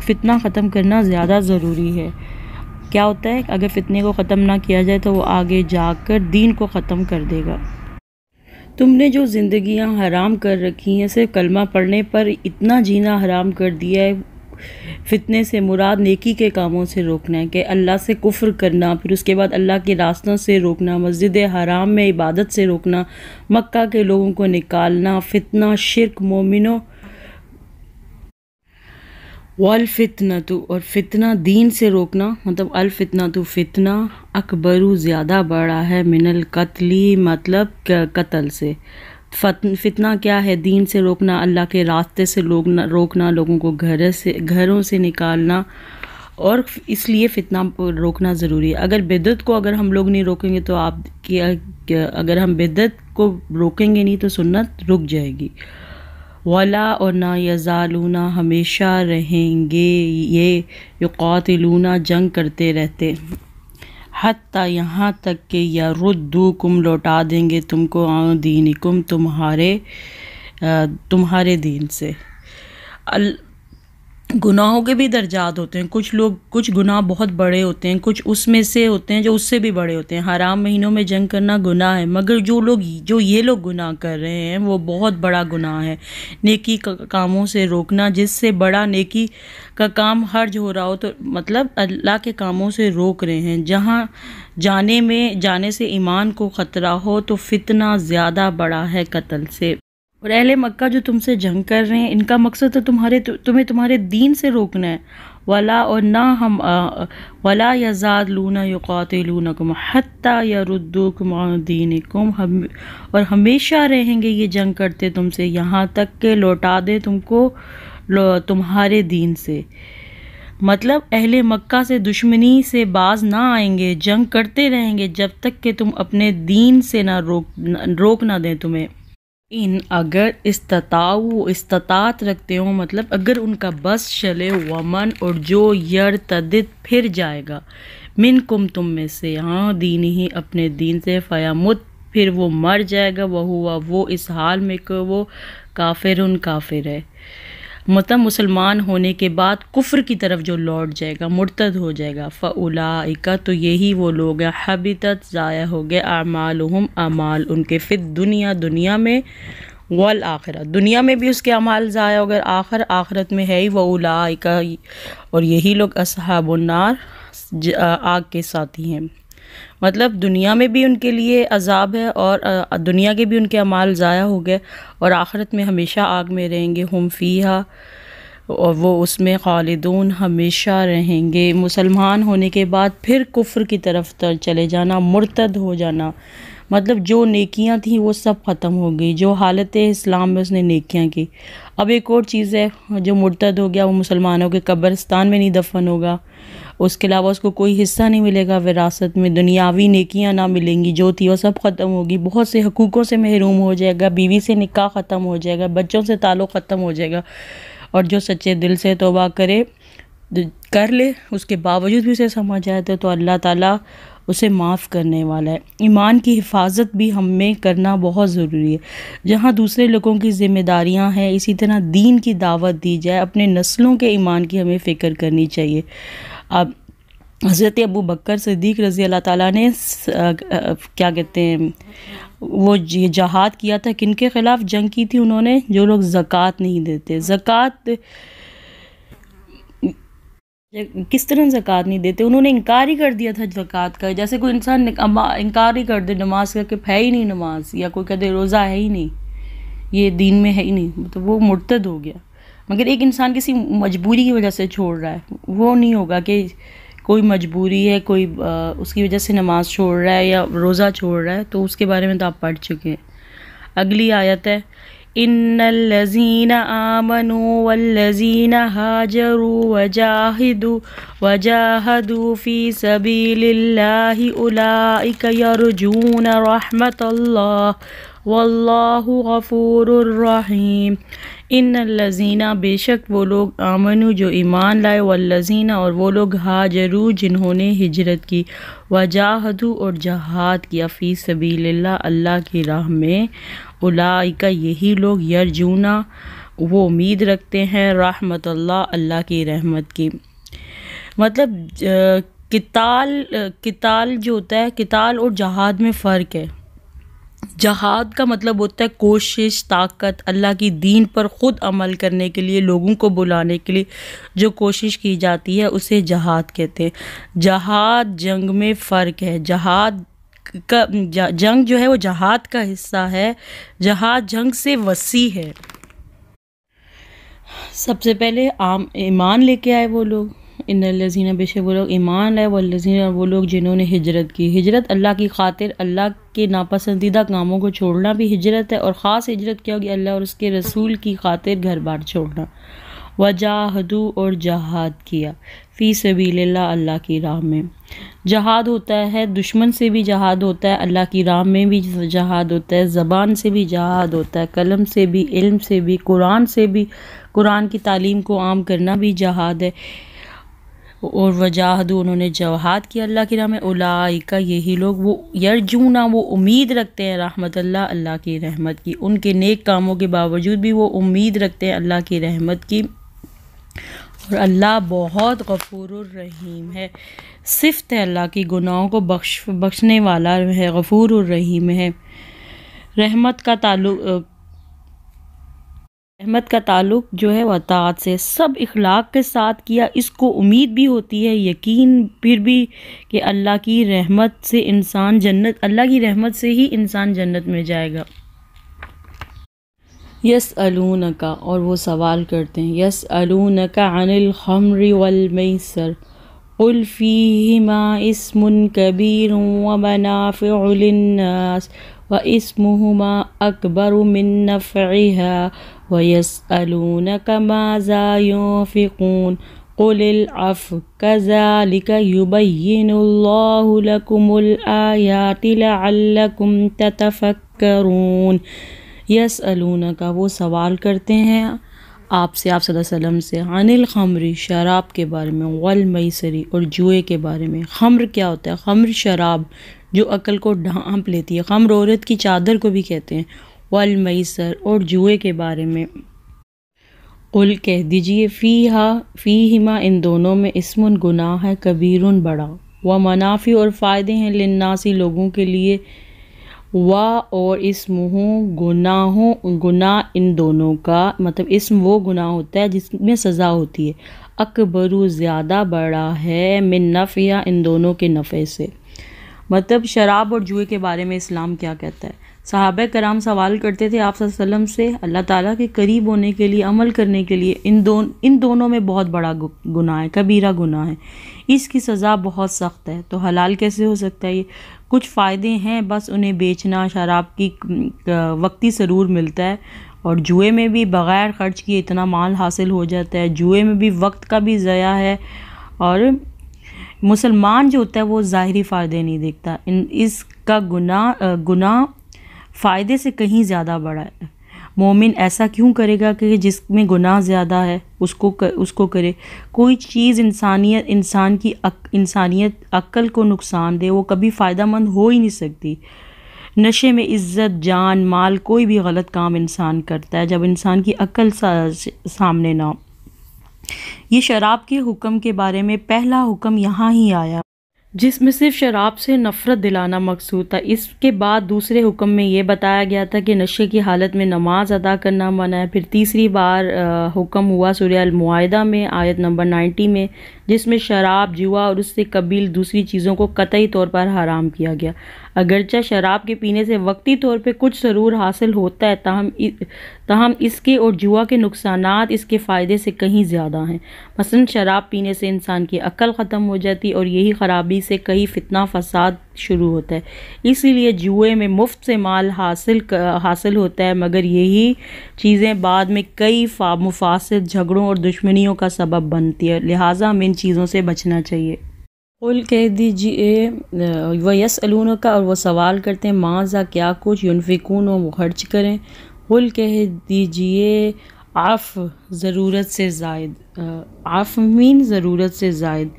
فتنہ ختم کرنا زیادہ ضروری ہے. کیا ہوتا ہے اگر فتنے کو ختم نہ کیا جائے تو وہ آگے جا کر دین کو ختم کر دے گا. تم نے جو زندگیاں حرام کر رکھی ہیں, صرف کلمہ پڑھنے پر اتنا جینا حرام کر دیا ہے. فتنے سے مراد نیکی کے کاموں سے روکنا ہے, کہ اللہ سے کفر کرنا, پھر اس کے بعد اللہ کے راستوں سے روکنا, مسجد حرام میں عبادت سے روکنا, مکہ کے لوگوں کو نکالنا, فتنہ, شرک, مومنوں, والفتنۃ, اور فتنہ, دین سے روکنا, مطلب الفتنۃ, فتنہ, اکبر, زیادہ بڑا ہے, من القتل, مطلب قتل سے. فتنہ کیا ہے؟ دین سے روکنا, اللہ کے راستے سے روکنا, لوگوں کو گھروں سے نکالنا, اور اس لیے فتنہ روکنا ضروری ہے. اگر بدعت کو اگر ہم لوگ نہیں روکیں گے تو اگر ہم بدعت کو روکیں گے نہیں تو سنت رک جائے گی. ولا, اور نہ, یزالون, ہمیشہ رہیں گے, یہ یقاتلون, جنگ کرتے رہتے, حتیٰ یہاں تک کہ یردوکم لوٹا دیں گے تم کو عن دینکم تمہارے دین سے۔ گناہوں کے بھی درجات ہوتے ہیں، کچھ گناہ بہت بڑے ہوتے ہیں، کچھ اس میں سے ہوتے ہیں جو اس سے بھی بڑے ہوتے ہیں۔ حرام مہینوں میں جنگ کرنا گناہ ہے، مگر جو یہ لوگ گناہ کر رہے ہیں وہ بہت بڑا گناہ ہے۔ نیکی کاموں سے روکنا، جس سے بڑا نیکی کا کام حرج ہو رہا ہو تو مطلب اللہ کے کاموں سے روک رہے ہیں۔ جہاں جانے سے ایمان کو خطرہ ہو تو فتنہ زیادہ بڑا ہے قتل سے۔ اور اہل مکہ جو تم سے جنگ کر رہے ہیں، ان کا مقصد تو تمہیں تمہارے دین سے روکنا ہے۔ وَلَا يَزَالُونَ يُقَاتِلُونَكُمْ حَتَّى يَرُدُّوكُمْ عَنْ دِينِكُمْ، اور ہمیشہ رہیں گے یہ جنگ کرتے تم سے یہاں تک کہ لوٹا دے تم کو تمہارے دین سے۔ مطلب اہل مکہ سے دشمنی سے باز نہ آئیں گے، جنگ کرتے رہیں گے جب تک کہ تم اپنے دین سے روک نہ دیں تمہیں۔ اگر استطاعت رکھتے ہوں، مطلب اگر ان کا بس چلے، ومن اور جو یرتدد پھر جائے گا، منکم تم میں سے، دین ہی اپنے دین سے، فیمت پھر وہ مر جائے گا، وہ اس حال میں کہ وہ کافر ہے، مطلب مسلمان ہونے کے بعد کفر کی طرف جو لوٹ جائے گا، مرتد ہو جائے گا، فاولئک تو یہی وہ لوگ ہیں، حبطت ضائع ہو گئے، اعمالہم اعمال ان کے، فی دنیا میں، والآخرہ دنیا میں بھی اس کے اعمال ضائع ہو گئے، آخرت میں ہے ہی، واولئک اور یہی لوگ اصحاب النار آگ کے ساتھی ہیں۔ مطلب دنیا میں بھی ان کے لیے عذاب ہے، اور دنیا کے بھی ان کے اعمال ضائع ہو گئے، اور آخرت میں ہمیشہ آگ میں رہیں گے، ہم فیہا اور وہ اس میں خالدون ہمیشہ رہیں گے۔ مسلمان ہونے کے بعد پھر کفر کی طرف چلے جانا، مرتد ہو جانا، مطلب جو نیکیاں تھیں وہ سب ختم ہو گئی، جو حالت اسلام میں اس نے نیکیاں کی۔ اب ایک اور چیز ہے، جو مرتد ہو گیا وہ مسلمانوں کے قبرستان میں نہیں دفن ہوگا، اس کے علاوہ اس کو کوئی حصہ نہیں ملے گا وراثت میں، دنیاوی نیکیاں نہ ملیں گی، جو تھی وہ سب ختم ہوگی، بہت سے حقوقوں سے محروم ہو جائے گا، بیوی سے نکاح ختم ہو جائے گا، بچوں سے تعلق ختم ہو جائے گا، اور جو سچے دل سے توبہ کر لے اس کے باوجود بھی اسے سمجھ آئے تو اللہ تعالیٰ اسے معاف کرنے والا ہے۔ ایمان کی حفاظت بھی ہم میں کرنا بہت ضروری ہے، جہاں دوسرے لوگوں کی ذمہ داریاں ہیں اسی طرح دین کی دعوت دی جائے، اپنے نسلوں کے ایمان کی ہمیں فکر کرنی چاہیے۔ اب حضرت ابو بکر صدیق رضی اللہ تعالیٰ نے کیا کہتے ہیں وہ جہاد کیا تھا، کن کے خلاف جنگ کی تھی انہوں نے؟ جو لوگ زکوٰۃ نہیں دیتے۔ زکوٰۃ کس طرح زکوٰۃ نہیں دیتے؟ انہوں نے انکار ہی کر دیا تھا زکوٰۃ کا، جیسے کوئی انسان انکار ہی کر دے نماز کا کہ ہے ہی نہیں نماز، یا کوئی کہتے روزہ ہے ہی نہیں، یہ دین میں ہے ہی نہیں، تو وہ مرتد ہو گیا۔ مگر ایک انسان کسی مجبوری کی وجہ سے چھوڑ رہا ہے، وہ نہیں ہوگا کہ کوئی مجبوری ہے، کوئی اس کی وجہ سے نماز چھوڑ رہا ہے یا روزہ چھوڑ رہا ہے، تو اس کے بارے میں تو آپ پڑھ چکے ہیں۔ اگلی آیت ہے ان الذین آمنوا والذین ہاجروا وجاہدوا فی سبیل اللہ اولئک یرجون رحمت اللہ واللہ غفور الرحیم۔ ان الذین بے شک وہ لوگ، آمنو جو ایمان لائے، والذین اور وہ لوگ، ہاجروا جنہوں نے ہجرت کی، وجاہدوا اور جہاد کیا، فی سبیل اللہ اللہ کی راہ میں، اولئک یہی لوگ، یرجونا وہ امید رکھتے ہیں، رحمت اللہ اللہ کی رحمت کی۔ مطلب قتال جو ہوتا ہے، قتال اور جہاد میں فرق ہے۔ جہاد کا مطلب ہوتا ہے کوشش، طاقت، اللہ کی دین پر خود عمل کرنے کے لیے، لوگوں کو بلانے کے لیے جو کوشش کی جاتی ہے اسے جہاد کہتے ہیں۔ جہاد جنگ میں فرق ہے، جنگ جو ہے وہ جہاد کا حصہ ہے، جہاد جنگ سے وسیع ہے۔ سب سے پہلے ایمان لے کے آئے وہ لوگ، ان الذین بے شک وہ لوگ ایمان لائے، والذین وہ لوگ جنہوں نے ہجرت کی۔ ہجرت اللہ کی خاطر، اللہ کے ناپسندیدہ کاموں کو چھوڑنا بھی ہجرت ہے، اور خاص ہجرت کیا ہوگی؟ اللہ اور اس کے رسول کی خاطر گھر بار چھوڑنا۔ وجاہدوا اور جہاد کیا، فی سبیل اللہ اللہ کی راہ میں۔ جہاد ہوتا ہے دشمن سے بھی جہاد ہوتا ہے، اللہ کی راہ میں بھی جہاد ہوتا ہے، زبان سے بھی جہاد ہوتا ہے، قلم سے بھی، علم سے بھی، قرآن سے بھی، قرآن کی تعلیم کو عام کرنا بھی جہاد ہے۔ اور وجاہدوا انہوں نے جہاد کیا اللہ کی راہ میں، اولئک یہی لوگ، وہ یرجون وہ امید رکھتے ہیں رحمت اللہ اللہ کی رحمت کی، ان کے نیک کاموں کے باوجود بھی وہ امید رکھتے ہیں اللہ کی رحمت کی، اور اللہ بہت غفور الرحیم ہے، صفت ہے اللہ کی، گناہوں کو بخشنے والا ہے، غفور الرحیم ہے۔ رحمت کا تعلق جو ہے وہ اطاعت سے، سب اخلاق کے ساتھ کیا، اس کو امید بھی ہوتی ہے، یقین پھر بھی کہ اللہ کی رحمت سے انسان جنت، اللہ کی رحمت سے ہی انسان جنت میں جائے گا۔ یسألونک اور وہ سوال کرتے ہیں، یسألونک عن الخمر والمیسر قل فیہما اسم کبیر ومنافع للناس واسمهما اکبر من نفعها ویسألونک ماذا ينفقون قل العفو كذلك يبين الله لكم الآيات لعلكم تتفکرون۔ یسألونک وہ سوال کرتے ہیں آپ سے، آپ صلی اللہ علیہ وسلم سے، عن الخمر شراب کے بارے میں، والمیسری اور جوئے کے بارے میں۔ خمر کیا ہوتا ہے؟ خمر شراب جو عقل کو ڈھانپ لیتی ہے، خمر عورت کی چادر کو بھی کہتے ہیں، والمیسر اور جوئے کے بارے میں۔ قل کہہ دیجئے، فیہما ان دونوں میں، اسم گناہ ہے، کبیرن بڑا، ومنافع اور فائدے ہیں، للناسی لوگوں کے لیے، اور اسمہ گناہ ان دونوں کا مطلب اسم وہ گناہ ہوتا ہے جس میں سزا ہوتی ہے، اکبر زیادہ بڑا ہے، من نفع ان دونوں کے نفع سے۔ مطلب شراب اور جوئے کے بارے میں اسلام کیا کہتا ہے؟ صحابہ کرام سوال کرتے تھے آپ صلی اللہ علیہ وسلم سے اللہ تعالیٰ کے قریب ہونے کے لیے، عمل کرنے کے لیے، ان دونوں میں بہت بڑا گناہ ہے، کبیرہ گناہ ہے، اس کی سزا بہت سخت ہے، تو حلال کیسے ہو سکتا ہے یہ؟ کچھ فائدے ہیں، بس انہیں بیچنا، شراب کی وقتی سرور ملتا ہے، اور جوئے میں بھی بغیر خرچ کیے اتنا مال حاصل ہو جاتا ہے، جوئے میں بھی وقت کا بھی ضیاع ہے، اور مسلمان جو ہوتا ہے وہ ظاہری فائدے نہیں دیکھتا، اس کا گناہ فائدے سے کہیں زیادہ بڑا ہے۔ مومن ایسا کیوں کرے گا کہ جس میں گناہ زیادہ ہے اس کو کرے؟ کوئی چیز انسانیت عقل کو نقصان دے وہ کبھی فائدہ مند ہو ہی نہیں سکتی۔ نشے میں عزت، جان، مال، کوئی بھی غلط کام انسان کرتا ہے جب انسان کی عقل سامنے نہ ہو۔ یہ شراب کے حکم کے بارے میں پہلا حکم یہاں ہی آیا جس میں صرف شراب سے نفرت دلانا مقصود تھا۔ اس کے بعد دوسرے حکم میں یہ بتایا گیا تھا کہ نشے کی حالت میں نماز ادا کرنا منع ہے۔ پھر تیسری بار حکم ہوا سورہ المائدہ میں آیت نمبر 90 میں، جس میں شراب، جوا اور اس سے قبیل دوسری چیزوں کو قطعی طور پر حرام کیا گیا۔ اگرچہ شراب کے پینے سے وقتی طور پہ کچھ سرور حاصل ہوتا ہے، تاہم اس کے اور جوا کے نقصانات اس کے فائدے سے کہیں زیادہ ہیں۔ مثلا شراب پینے سے انسان کی عقل ختم ہو جاتی اور یہی خرابی سے کئی فتنہ فساد شروع ہوتا ہے۔ اسی لیے جوئے میں مفت سے مال حاصل ہوتا ہے، مگر یہی چیزیں بعد میں کئی مفاسد، جھگڑوں اور دشمنیوں کا سبب بنتی ہے، لہٰذا ہمیں ان چیزوں سے بچنا چاہیے۔ قل کہہ دیجئے، وَيَسْأَلُونَكَ اور وہ سوال کرتے ہیں، ماذا کیا کچھ، ينفقون وہ خرچ کریں، قل کہہ دیجئے عفو ضرورت سے زائد، عفو مین ضرورت سے زائد،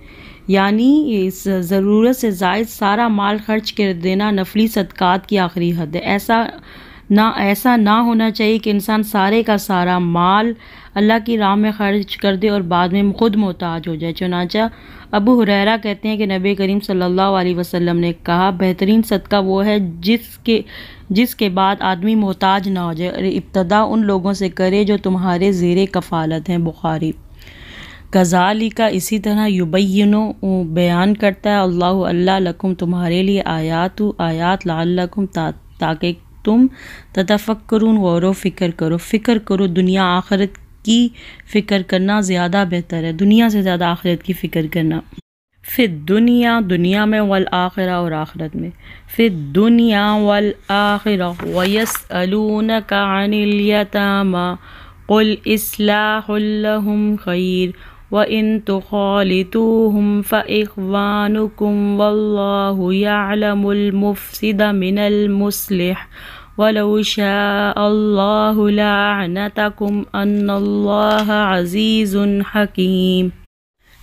یعنی ضرورت سے زائد سارا مال خرچ کر دینا نفلی صدقات کی آخری حد ہے۔ ایسا نہ ہونا چاہیے کہ انسان سارے کا سارا مال اللہ کی راہ میں خرچ کر دے اور بعد میں خود محتاج ہو جائے۔ چنانچہ ابو ہریرہ کہتے ہیں کہ نبی کریم صلی اللہ علیہ وسلم نے کہا، بہترین صدقہ وہ ہے جس کے بعد آدمی محتاج نہ ہو جائے، اور ابتدا ان لوگوں سے کرے جو تمہارے زیر کفالت ہیں۔ بخاری۔ کذالک اسی طرح، یبین بیان کرتا ہے اللہ لکم تمہارے لیے آیات لعلکم تاکہ تم تتفکرون غور و فکر کرو۔ دنیا آخرت کی فکر کرنا زیادہ بہتر ہے، دنیا سے زیادہ آخرت کی فکر کرنا۔ فی دنیا میں، والآخرہ اور آخرت میں۔ فی الدنیا والآخرہ، ویسألونک عن الیتامی قل اصلاح لہم خیر وَإِن تُخَالِطُوهُمْ فَإِخْوَانُكُمْ وَاللَّهُ يَعْلَمُ الْمُفْسِدَ مِنَ الْمُصْلِحِ وَلَوْ شَاءَ اللَّهُ لَأَعْنَتَكُمْ إِنَّ اللَّهَ عَزِيزٌ حَكِيمٌ۔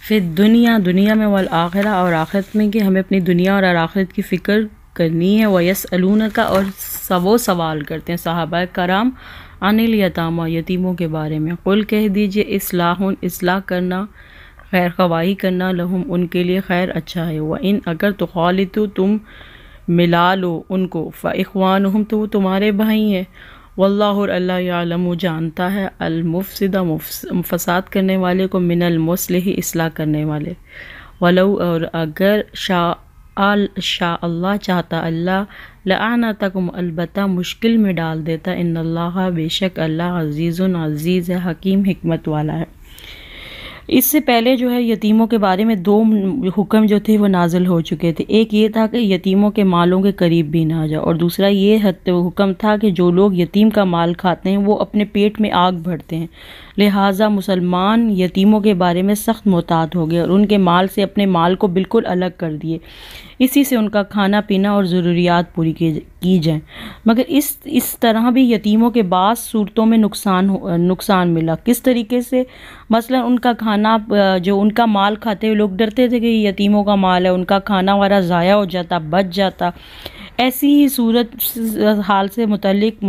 فی الدنیا دنیا میں، والآخرہ اور آخرت میں، کہ ہمیں اپنی دنیا اور آخرت کی فکر کرنی ہے۔ وَيَسْأَلُونَكَ اور وہ سوال کرتے ہیں صحابہ کرام عن الیتامیٰ یتیموں کے بارے میں۔ قل کہہ دیجئے اصلاح کرنا، خیر خواہی کرنا، لہم ان کے لیے خیر اچھا ہے۔ وَإِنْ اگر تخالطوا تم ملا لو ان کو، فإخوانہم تو وہ تمہارے بھائی ہیں۔ واللہ اور اللہ یعلم جانتا ہے المفسد فساد کرنے والے کو من المصلح اصلاح کرنے والے۔ ولو اور اگر شاء اللہ چاہتا اللہ لأعنتکم البتہ مشکل میں ڈال دیتا، ان اللہ بے شک اللہ عزیز ہے، حکیم حکمت والا ہے۔ اس سے پہلے جو ہے یتیموں کے بارے میں دو حکم جو تھے وہ نازل ہو چکے تھے۔ ایک یہ تھا کہ یتیموں کے مالوں کے قریب بھی نہ جاؤ، اور دوسرا یہ حکم تھا کہ جو لوگ یتیم کا مال کھاتے ہیں وہ اپنے پیٹ میں آگ بھرتے ہیں، لہٰذا مسلمان یتیموں کے بارے میں سخت محتاط ہو گئے اور ان کے مال سے اپنے مال کو بالکل الگ کر دیے، اسی سے ان کا کھانا پینا اور ضروریات پوری کی جائیں۔ مگر اس طرح بھی یتیموں کے بعض صورتوں میں نقصان ملا۔ کس طریقے سے؟ مثلا ان کا کھانا، جو ان کا مال کھاتے ہوئے لوگ ڈرتے تھے کہ یہ یتیموں کا مال ہے، ان کا کھانا وغیرہ ضائع ہو جاتا، بچ جاتا۔ ایسی ہی صورت حال سے متعلق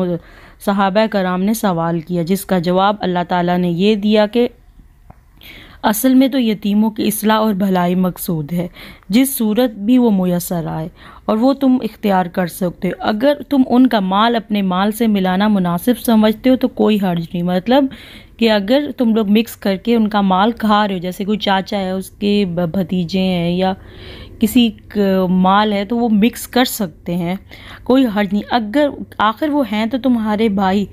صحابہ کرام نے سوال کیا، جس کا جواب اللہ تعالیٰ نے یہ دیا کہ اصل میں تو یتیموں کی اصلاح اور بھلائی مقصود ہے، جس صورت بھی وہ میسر آئے، اور وہ تم اختیار کر سکتے ہو۔ اگر تم ان کا مال اپنے مال سے ملانا مناسب سمجھتے ہو تو کوئی حرج نہیں۔ مطلب کہ اگر تم لوگ مکس کر کے ان کا مال کھا رہے ہو، جیسے کوئی چاچا ہے، اس کے بھتیجے ہیں یا کسی مال ہے، تو وہ مکس کر سکتے ہیں، کوئی حرج نہیں۔ اگر آخر وہ ہیں تو تمہارے بھائی،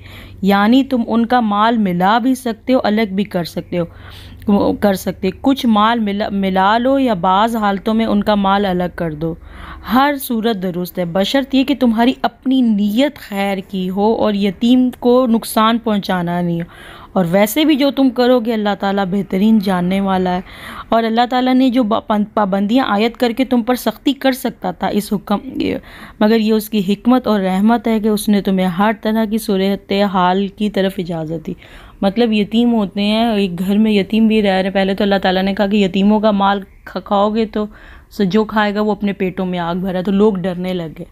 یعنی تم ان کا مال ملا بھی سکتے ہو، الگ بھی کر سکتے، کچھ مال ملا لو یا بعض حالتوں میں ان کا مال الگ کر دو، ہر صورت درست ہے، بشرط یہ کہ تمہاری اپنی نیت خیر کی ہو اور یتیم کو نقصان پہنچانا نہیں ہو۔ اور ویسے بھی جو تم کرو گے اللہ تعالیٰ بہترین جاننے والا ہے۔ اور اللہ تعالیٰ نے جو پابندیاں عائد کر کے تم پر سختی کر سکتا تھا اس حکم، مگر یہ اس کی حکمت اور رحمت ہے کہ اس نے تمہیں ہر طرح کی صورت حال کی طرف اجازت دی۔ مطلب یتیم ہوتے ہیں، ایک گھر میں یتیم بھی رہ رہے، پہلے تو اللہ تعالیٰ نے کہا کہ یتیموں کا مال کھاؤ گے تو جو کھائے گا وہ اپنے پیٹوں میں آگ بھرا، تو لوگ ڈرنے لگے۔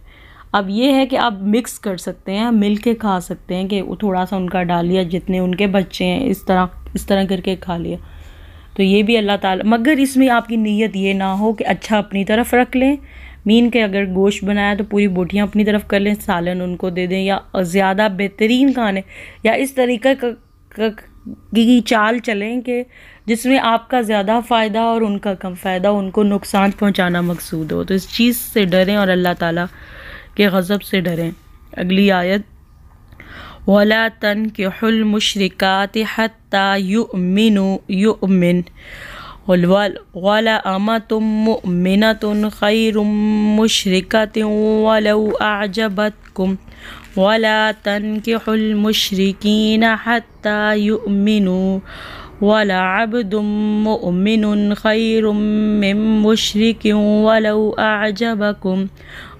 اب یہ ہے کہ آپ مکس کر سکتے ہیں، مل کے کھا سکتے ہیں، کہ تھوڑا سا ان کا ڈال لیا، جتنے ان کے بچے ہیں اس طرح کر کے کھا لیا، تو یہ بھی اللہ تعالیٰ، مگر اس میں آپ کی نیت یہ نہ ہو کہ اچھا اپنی طرف رکھ لیں، مین کے اگر گوشت بنایا تو پوری بوٹیاں اپنی طرف کر لیں، سالن ان کو دے دیں، یا زیادہ بہترین کھانے، یا اس طریقے کی چال چلیں کہ جس میں آپ کا زیادہ فائدہ اور ان کا کم فائدہ، ان کو نقصان پہنچانا مقصود ہو، تو اس چیز سے ڈریں اور اللہ تعالیٰ کے غضب سے ڈریں۔ اگلی آیت، وَلَا تَنْكِحُوا الْمُشْرِكَاتِ حَتَّى يُؤْمِنْ وَلَأَمَةٌ مُؤْمِنَةٌ خَيْرٌ مُشْرِكَةٍ وَلَوْ أَعْجَبَتْكُمْ وَلَا تَنْكِحُوا الْمُشْرِكِينَ حَتَّى يُؤْمِنُوا وَلَعَبْدٌ مُؤْمِنٌ خَيْرٌ مِّن مُشْرِكٍ وَلَوْ أَعْجَبَكُمْ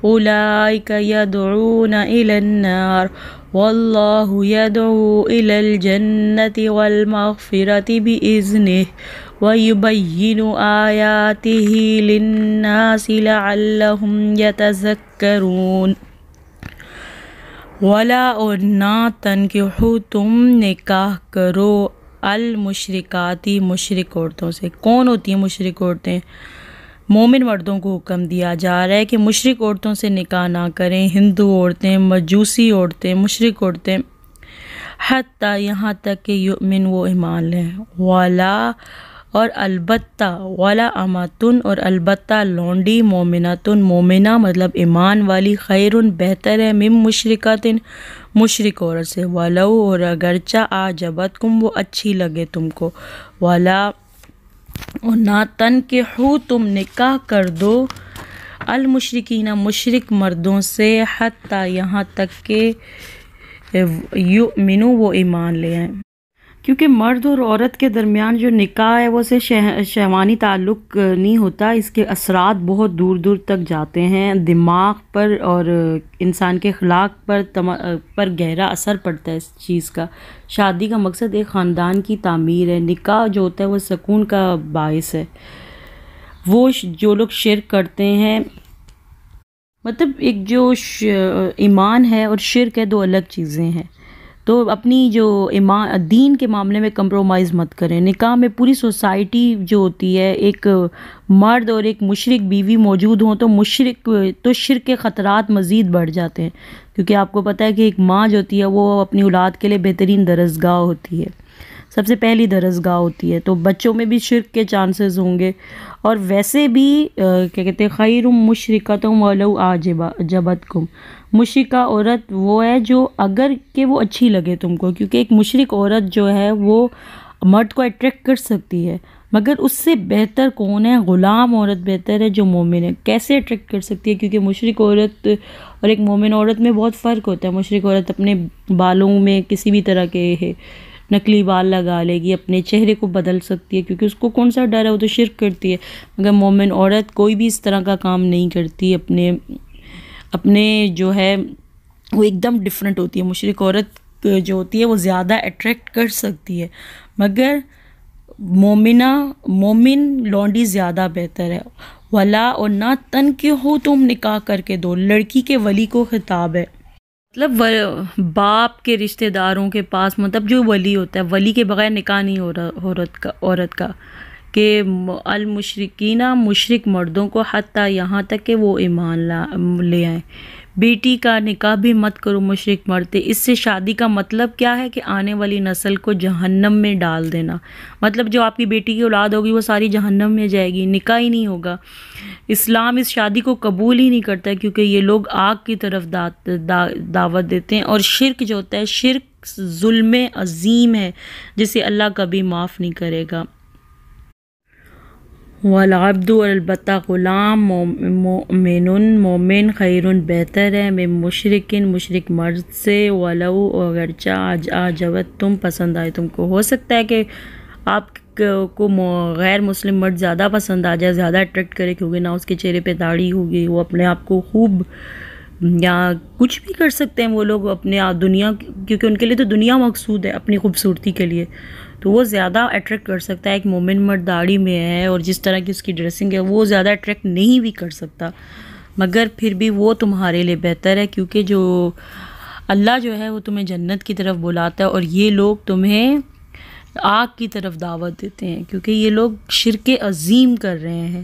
أُولَئِكَ يَدْعُونَ إِلَى النَّارِ وَاللَّهُ يَدْعُو إِلَى الْجَنَّةِ وَالْمَغْفِرَةِ بِإِذْنِهِ وَيُبَيِّنُ آيَاتِهِ لِلنَّاسِ لَعَلَّهُمْ يَتَذَكَّرُونَ۔ وَلَا اور نہ تنکحو تم نکاح کرو المشرکاتی مشرک عورتوں سے۔ کون ہوتی ہیں مشرک عورتیں؟ مومن مردوں کو حکم دیا جا رہا ہے کہ مشرک عورتوں سے نکاح نہ کریں، ہندو عورتیں، مجوسی عورتیں، مشرک عورتیں، حتیٰ یہاں تک کہ یؤمن وہ ایمان لیں، ولا اور البتہ، ولا اماتن اور البتہ لونڈی، مومناتن مومنہ مطلب ایمان والی، خیرن بہتر ہے، من مشرکاتن مشرک عورت سے، ولو اور اگرچہ اعجبتکم وہ اچھی لگے تم کو، ولا اور نہ تنکحو تم نکاح کر دو المشرکین مشرک مردوں سے، حتیٰ یہاں تک کہ یؤمنو وہ ایمان لے آئیں، کیونکہ مرد اور عورت کے درمیان جو نکاح ہے وہ صرف شہوانی تعلق نہیں ہوتا، اس کے اثرات بہت دور دور تک جاتے ہیں، دماغ پر اور انسان کے اخلاق پر گہرا اثر پڑتا ہے اس چیز کا۔ شادی کا مقصد ایک خاندان کی تعمیر ہے، نکاح جو ہوتا ہے وہ سکون کا باعث ہے۔ وہ جو لوگ شرک کرتے ہیں، مطلب ایک جو ایمان ہے اور شرک ہے دو الگ چیزیں ہیں، تو اپنی جو دین کے معاملے میں کمپرومائز مت کریں۔ نکاح میں پوری سوسائٹی جو ہوتی ہے، ایک مرد اور ایک مشرک بیوی موجود ہوں تو شرک کے خطرات مزید بڑھ جاتے ہیں، کیونکہ آپ کو پتہ ہے کہ ایک ماں جو ہوتی ہے وہ اپنی اولاد کے لیے بہترین درسگاہ ہوتی ہے، سب سے پہلی درسگاہ ہوتی ہے، تو بچوں میں بھی شرک کے چانسز ہوں گے۔ اور ویسے بھی کیا کہتے ہیں، خیر مشرکۃ ولو اعجبتکم، مشرکہ عورت وہ ہے جو اگر کہ وہ اچھی لگے تم کو، کیونکہ ایک مشرک عورت جو ہے وہ مرد کو اٹریکٹ کر سکتی ہے، مگر اس سے بہتر کون ہے؟ غلام عورت بہتر ہے جو مومن ہے۔ کیسے اٹریکٹ کر سکتی ہے؟ کیونکہ مشرک عورت اور ایک مومن عورت میں بہت فرق ہوتا ہے۔ مشرک عورت اپنے بالوں میں کسی بھی طرح کے نقلی بال لگا لے گی، اپنے چہرے کو بدل سکتی ہے، کیونکہ اس کو کون سا ڈر ہے، وہ تو شرک کرتی ہے۔ مگر مومن عورت کوئی بھی اس طرح کا کام نہیں کرتی، اپنے جو ہے وہ ایک دم ڈیفرنٹ ہوتی ہے۔ مشرک عورت جو ہوتی ہے وہ زیادہ اٹریکٹ کر سکتی ہے، مگر مومن لونڈی زیادہ بہتر ہے۔ ولا اور نہ تن کے ہو تم نکاح کر کے دو، لڑکی کے ولی کو خطاب ہے، مطلب باپ کے رشتہ داروں کے پاس، مطلب جو ولی ہوتا ہے، ولی کے بغیر نکاح نہیں ہو رہا عورت کا، کہ المشرکین مشرک مردوں کو حتیٰ یہاں تک کہ وہ ایمان لے آئیں۔ بیٹی کا نکاح بھی مت کرو مشرک مرد، اس سے شادی کا مطلب کیا ہے کہ آنے والی نسل کو جہنم میں ڈال دینا، مطلب جو آپ کی بیٹی کی اولاد ہوگی وہ ساری جہنم میں جائے گی، نکاح ہی نہیں ہوگا۔ اسلام اس شادی کو قبول ہی نہیں کرتا، کیونکہ یہ لوگ آگ کی طرف دعوت دیتے ہیں، اور شرک جو ہوتا ہے، شرک ظلم عظیم ہے جسے اللہ کبھی معاف نہیں کرے گا۔ والعبد، اور البتہ غلام، مومن خیر بہتر ہے، میں مشرک مرد سے، ولو اگرچہ اعجبت تم پسند آئے تم کو۔ ہو سکتا ہے کہ آپ کو غیر مسلم مرد زیادہ پسند آ جائے، زیادہ اٹریکٹ کرے، کیونکہ نہ اس کے چہرے پہ داڑھی ہوگی، وہ اپنے آپ کو خوب یا کچھ بھی کر سکتے ہیں وہ لوگ اپنے دنیا، کیونکہ ان کے لیے تو دنیا مقصود ہے اپنی خوبصورتی کے لیے، تو وہ زیادہ اٹریکٹ کر سکتا ہے۔ ایک مومن مرد داڑھی میں ہے اور جس طرح کی اس کی ڈریسنگ ہے وہ زیادہ اٹریکٹ نہیں بھی کر سکتا، مگر پھر بھی وہ تمہارے لیے بہتر ہے، کیونکہ جو اللہ جو ہے وہ تمہیں جنت کی طرف بلاتا ہے، اور یہ لوگ تمہیں آگ کی طرف دعوت دیتے ہیں، کیونکہ یہ لوگ شرک عظیم کر رہے ہیں۔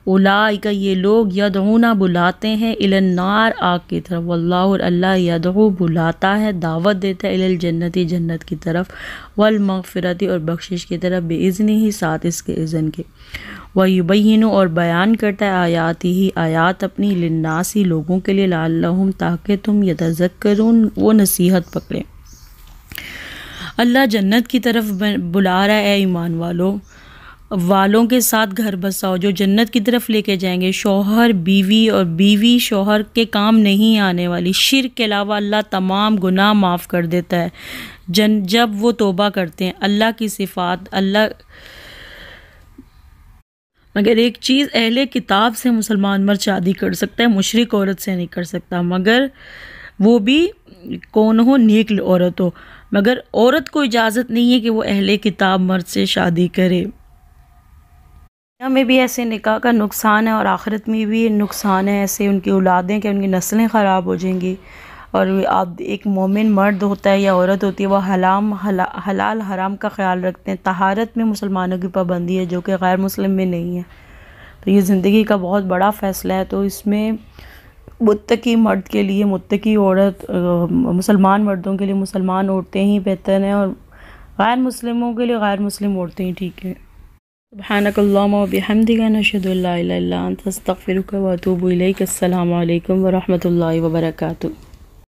اولئک، یہ لوگ، یدعون بلاتے ہیں، الی النار، آگ کی طرف، واللہ، اور اللہ، یدعو بلاتا ہے، دعوت دیتا ہے، الی الجنت، جنت کی طرف، والمغفرت، اور بخشش کی طرف، باذنہ، ساتھ اس کے اذن کے، ویبین، اور بیان کرتا ہے آیاتہ، آیات اپنی، للناس، لوگوں کے لیے، لعلہم، تاکہ تم، یتذکرون، وہ نصیحت پکڑیں۔ اللہ جنت کی طرف بلا رہا ہے، ایمان والوں کے ساتھ گھر بساؤ جو جنت کی طرف لے کے جائیں گے، شوہر بیوی اور بیوی شوہر کے کام نہیں آنے والی۔ شرک کے علاوہ اللہ تمام گناہ معاف کر دیتا ہے جب وہ توبہ کرتے ہیں۔ اللہ کی صفات، مگر ایک چیز، اہل کتاب سے مسلمان مرد شادی کر سکتا ہے، مشرک عورت سے نہیں کر سکتا، مگر وہ بھی کون ہو، نیک عورت ہو، مگر عورت کو اجازت نہیں ہے کہ وہ اہل کتاب مرد سے شادی کرے۔ دنیا میں بھی ایسے نکاح کا نقصان ہے اور آخرت میں بھی نقصان ہے، ایسے ان کی اولادیں کہ ان کی نسلیں خراب ہو جائیں گی۔ اور آپ ایک مومن مرد ہوتا ہے یا عورت ہوتی ہے، وہ حلال حرام کا خیال رکھتے ہیں، طہارت میں مسلمانوں کی پابندی ہے جو کہ غیر مسلم میں نہیں ہے، تو یہ زندگی کا بہت بڑا فیصلہ ہے۔ تو اس میں متقی مرد کے لیے متقی عورت، مسلمان مردوں کے لیے مسلمان عورتیں ہی بہتر ہیں، اور غیر مسلموں کے لیے غیر مسلم عورتیں ہی ٹھیک ہیں۔ سبحانک اللہم و بحمدک، نشہد ان لا الہ الا انت، استغفرک و اتوب الیک۔ السلام علیکم ورحمۃ اللہ وبرکاتہ۔